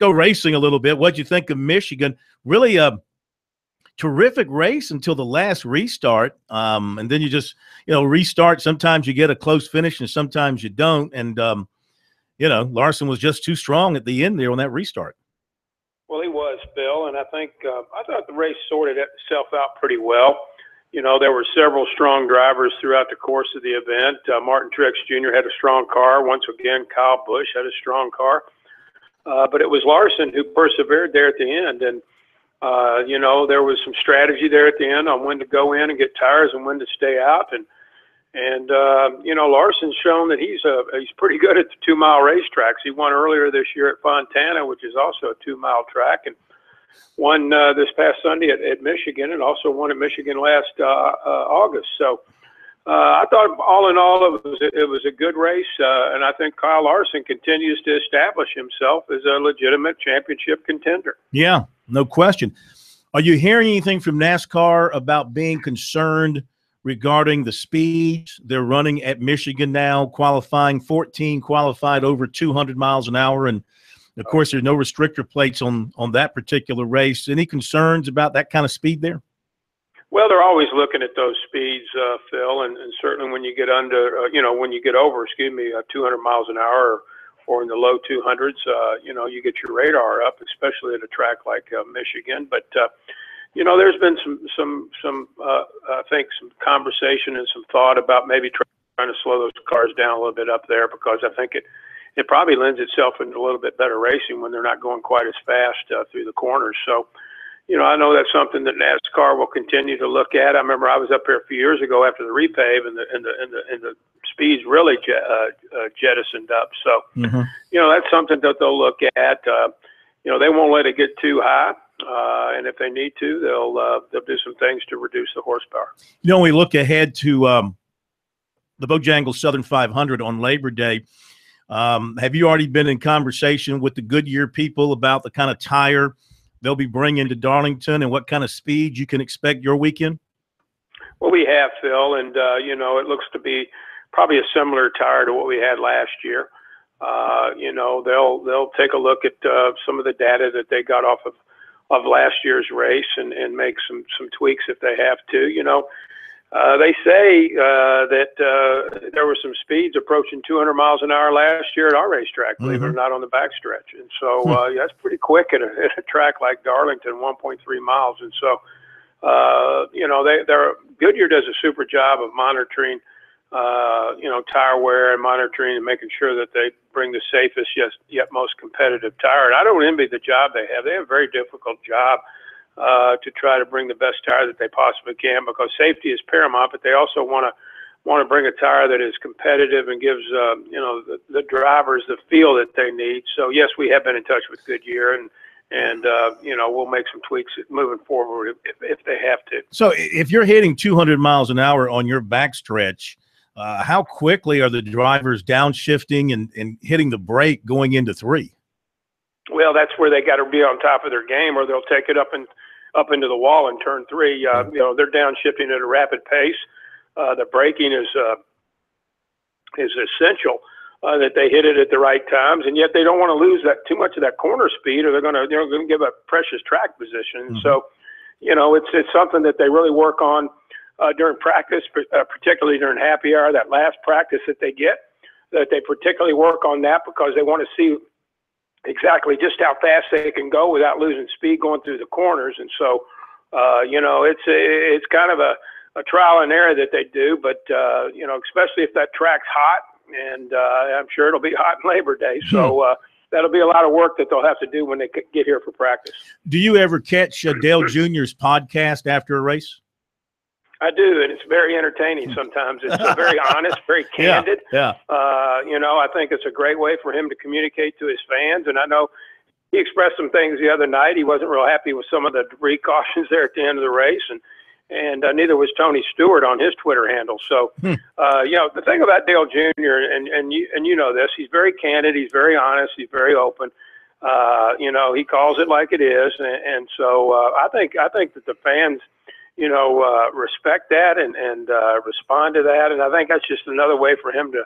racing a little bit. What'd you think of Michigan? Really a terrific race until the last restart, and then you just restart. Sometimes you get a close finish, and sometimes you don't. And Larson was just too strong at the end there on that restart. Well, he was, Phil, and I think I thought the race sorted itself out pretty well. There were several strong drivers throughout the course of the event. Martin Truex Jr. had a strong car. Once again, Kyle Busch had a strong car. But it was Larson who persevered there at the end. And, there was some strategy there at the end on when to go in and get tires and when to stay out. And Larson's shown that he's pretty good at the 2-mile racetracks. He won earlier this year at Fontana, which is also a 2-mile track, and won this past Sunday at Michigan, and also won at Michigan last August. So I thought all in all it was a good race, and I think Kyle Larson continues to establish himself as a legitimate championship contender. Yeah, no question. Are you hearing anything from NASCAR about being concerned regarding the speeds they're running at Michigan now, qualifying 14, qualified over 200 miles an hour? And, of course, there's no restrictor plates on that particular race. Any concerns about that kind of speed there? Well, they're always looking at those speeds, Phil, and certainly when you get under, when you get over, 200 miles an hour or in the low 200s, you get your radar up, especially at a track like Michigan. But there's been some I think some conversation and some thought about maybe trying to slow those cars down a little bit up there, because I think it probably lends itself into a little bit better racing when they're not going quite as fast through the corners. So, I know that's something that NASCAR will continue to look at. I remember I was up here a few years ago after the repave, and the speeds really jettisoned up. So, that's something that they'll look at. They won't let it get too high. And if they need to, they'll do some things to reduce the horsepower. We look ahead to the Bojangles Southern 500 on Labor Day. Have you already been in conversation with the Goodyear people about the kind of tire they'll be bringing to Darlington and what kind of speed you can expect your weekend? Well, we have, Phil, and it looks to be probably a similar tire to what we had last year. They'll take a look at some of the data that they got off of last year's race and make some tweaks if they have to. They say that there were some speeds approaching 200 miles an hour last year at our racetrack, believe it or not, on the backstretch. And so that's pretty quick at a track like Darlington, 1.3 miles. And so, Goodyear does a super job of monitoring, tire wear and monitoring and making sure that they bring the safest yet most competitive tire. And I don't envy the job they have. They have a very difficult job to try to bring the best tire that they possibly can, because safety is paramount, but they also want to bring a tire that is competitive and gives the drivers the feel that they need. So yes, we have been in touch with Goodyear, and we'll make some tweaks moving forward if they have to. So if you're hitting 200 miles an hour on your backstretch, how quickly are the drivers downshifting and hitting the brake going into 3? Well, that's where they got to be on top of their game, or they'll take it up into the wall in turn 3. They're downshifting at a rapid pace. The braking is essential that they hit it at the right times, and yet they don't want to lose too much of that corner speed, or they're going to give up precious track position. So, it's something that they really work on during practice, particularly during happy hour, that last practice that they get. That they particularly work on that because they want to see exactly just how fast they can go without losing speed going through the corners. And so, it's kind of a trial and error that they do, but, especially if that track's hot, and I'm sure it'll be hot in Labor Day. So that'll be a lot of work that they'll have to do when they get here for practice. Do you ever catch Dale Jr.'s podcast after a race? I do, and it's very entertaining sometimes. It's very honest, very candid. Yeah. I think it's a great way for him to communicate to his fans. And I know he expressed some things the other night. He wasn't real happy with some of the debris cautions there at the end of the race, and neither was Tony Stewart on his Twitter handle. So, the thing about Dale Jr. and you know this, he's very candid, he's very honest, he's very open. You know, he calls it like it is, and so I think that the fans, you know, respect that and respond to that, and I think that's just another way for him to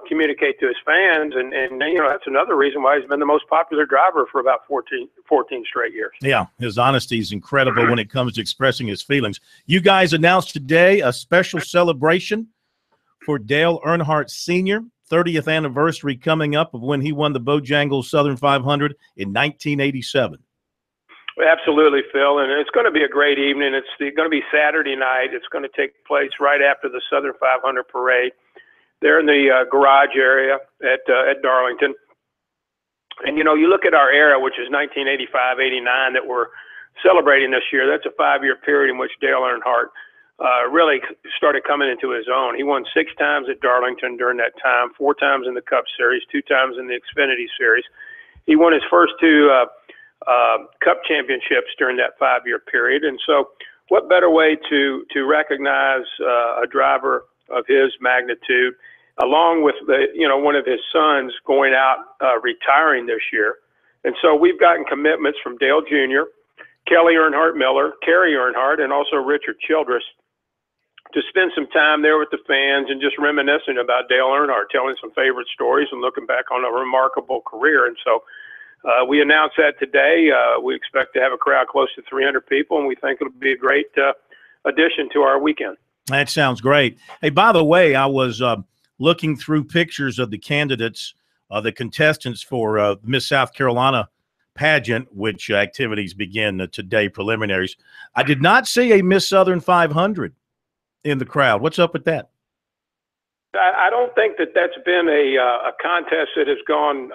communicate to his fans, and you know, that's another reason why he's been the most popular driver for about 14 straight years. Yeah, his honesty is incredible when it comes to expressing his feelings. You guys announced today a special celebration for Dale Earnhardt Sr., 30th anniversary coming up of when he won the Bojangles Southern 500 in 1987. Absolutely, Phil, and it's going to be a great evening. It's going to be Saturday night. It's going to take place right after the Southern 500 parade. They're in the garage area at Darlington. And, you know, you look at our era, which is 1985, 89, that we're celebrating this year. That's a 5-year period in which Dale Earnhardt really started coming into his own. He won 6 times at Darlington during that time, 4 times in the Cup Series, 2 times in the Xfinity Series. He won his first 2 Cup championships during that 5-year period. And so what better way to recognize a driver of his magnitude, along with one of his sons going out retiring this year. And so we've gotten commitments from Dale Jr., Kelly Earnhardt Miller, Kerry Earnhardt, and also Richard Childress to spend some time there with the fans and just reminiscing about Dale Earnhardt, telling some favorite stories and looking back on a remarkable career. And so we announced that today. We expect to have a crowd close to 300 people, and we think it'll be a great addition to our weekend. That sounds great. Hey, by the way, I was looking through pictures of the candidates, the contestants for Miss South Carolina pageant, which activities begin today, preliminaries. I did not see a Miss Southern 500 in the crowd. What's up with that? I don't think that that's been a contest that has gone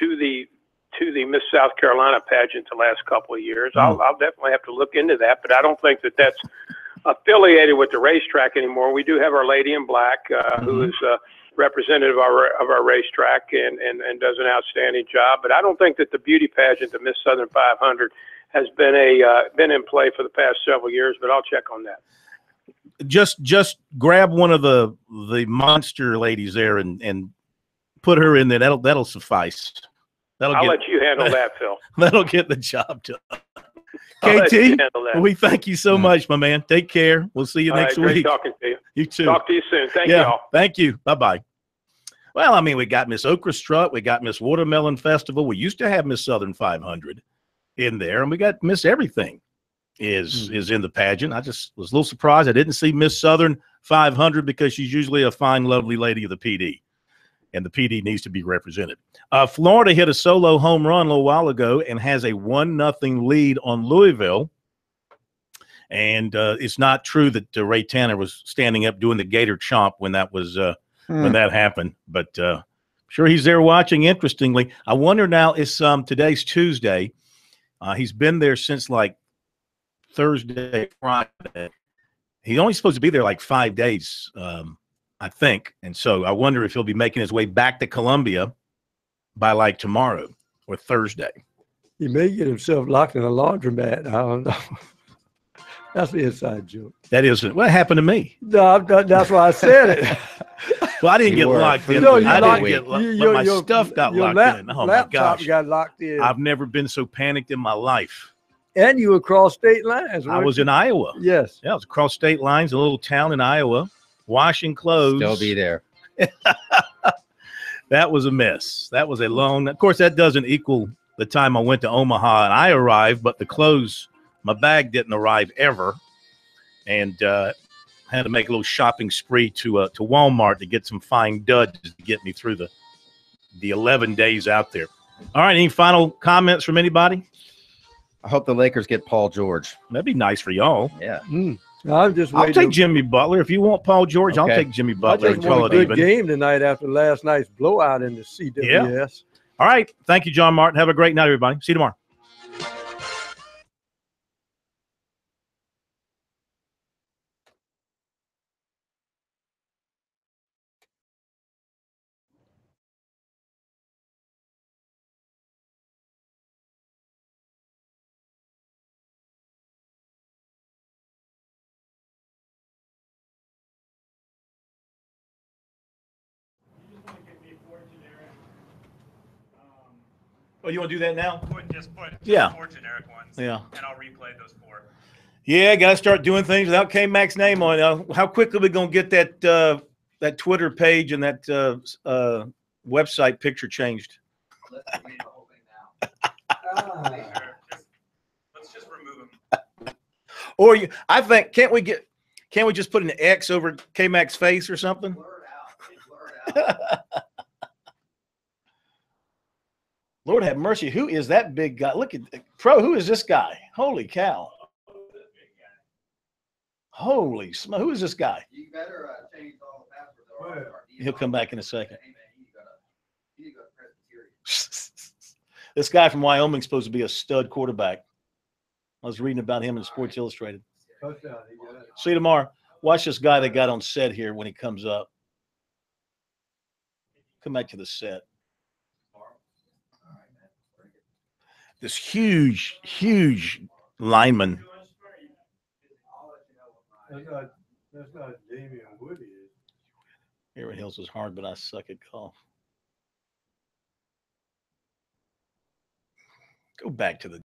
to the Miss South Carolina pageant the last couple of years. I'll definitely have to look into that, but I don't think that that's affiliated with the racetrack anymore. We do have our Lady in Black, who is representative of our racetrack and does an outstanding job. But I don't think that the beauty pageant, the Miss Southern 500, has been in play for the past several years. But I'll check on that. Just grab one of the monster ladies there and put her in there. That'll suffice. I'll let you handle that, Phil. That'll get the job done. KT, we thank you so much, my man. Take care. We'll see you next week. Great talking to you. You too. Talk to you soon. Thank you all. Thank you. Bye-bye. Well, I mean, we got Miss Okra Strut. We got Miss Watermelon Festival. We used to have Miss Southern 500 in there, and we got Miss Everything is in the pageant. I just was a little surprised I didn't see Miss Southern 500 because she's usually a fine, lovely lady of the PD, and the PD needs to be represented. Florida hit a solo home run a little while ago and has a 1-0 lead on Louisville. And it's not true that Ray Tanner was standing up doing the Gator chomp when that was when that happened, but sure he's there watching. Interestingly, I wonder now, is today's Tuesday. He's been there since like Thursday, Friday. He's only supposed to be there like 5 days, I think. And so I wonder if he'll be making his way back to Columbia by like tomorrow or Thursday. He may get himself locked in a laundromat. I don't know. That's the inside joke. That isn't. What happened to me? No, that's why I said it. Well, I didn't get locked in. I didn't get locked in. My stuff got locked in. Oh, my gosh. Got locked in. I've never been so panicked in my life. And you across state lines. I was in Iowa. Yes. Yeah, I was across state lines, a little town in Iowa, washing clothes. Still be there. That was a mess. That was a long. Of course, that doesn't equal the time I went to Omaha and I arrived, but the clothes, my bag didn't arrive ever, and had to make a little shopping spree to Walmart to get some fine duds to get me through the 11 days out there. All right, any final comments from anybody? I hope the Lakers get Paul George. That'd be nice for y'all. Yeah. I'll take Jimmy Butler. If you want Paul George, okay. I'll take Jimmy Butler. I just want a good game tonight after last night's blowout in the CWS. Yeah. All right. Thank you, John Martin. Have a great night, everybody. See you tomorrow. Oh, you want to do that now? Just put Yeah. 4 generic ones. Yeah. And I'll replay those 4. Yeah, got to start doing things without K-Mac's name on it. How quickly we going to get that that Twitter page and that website picture changed? Let's just remove them. Or I think can't we just put an X over K-Mac's face or something? Blur it out. Lord have mercy. Who is that big guy? Look at Pro. Who is this guy? Holy cow. Holy smoke. Who is this guy? You better change all the passwords. He'll come back in a second. Hey, man, you need to go to Presbyterian. This guy from Wyoming's supposed to be a stud quarterback. I was reading about him in Sports Illustrated. See you tomorrow. Watch this guy they got on set here when he comes up. Come back to the set. This huge, huge lineman. That's not Damian Woody. Aaron Hills is hard, but I suck at golf. Go back to the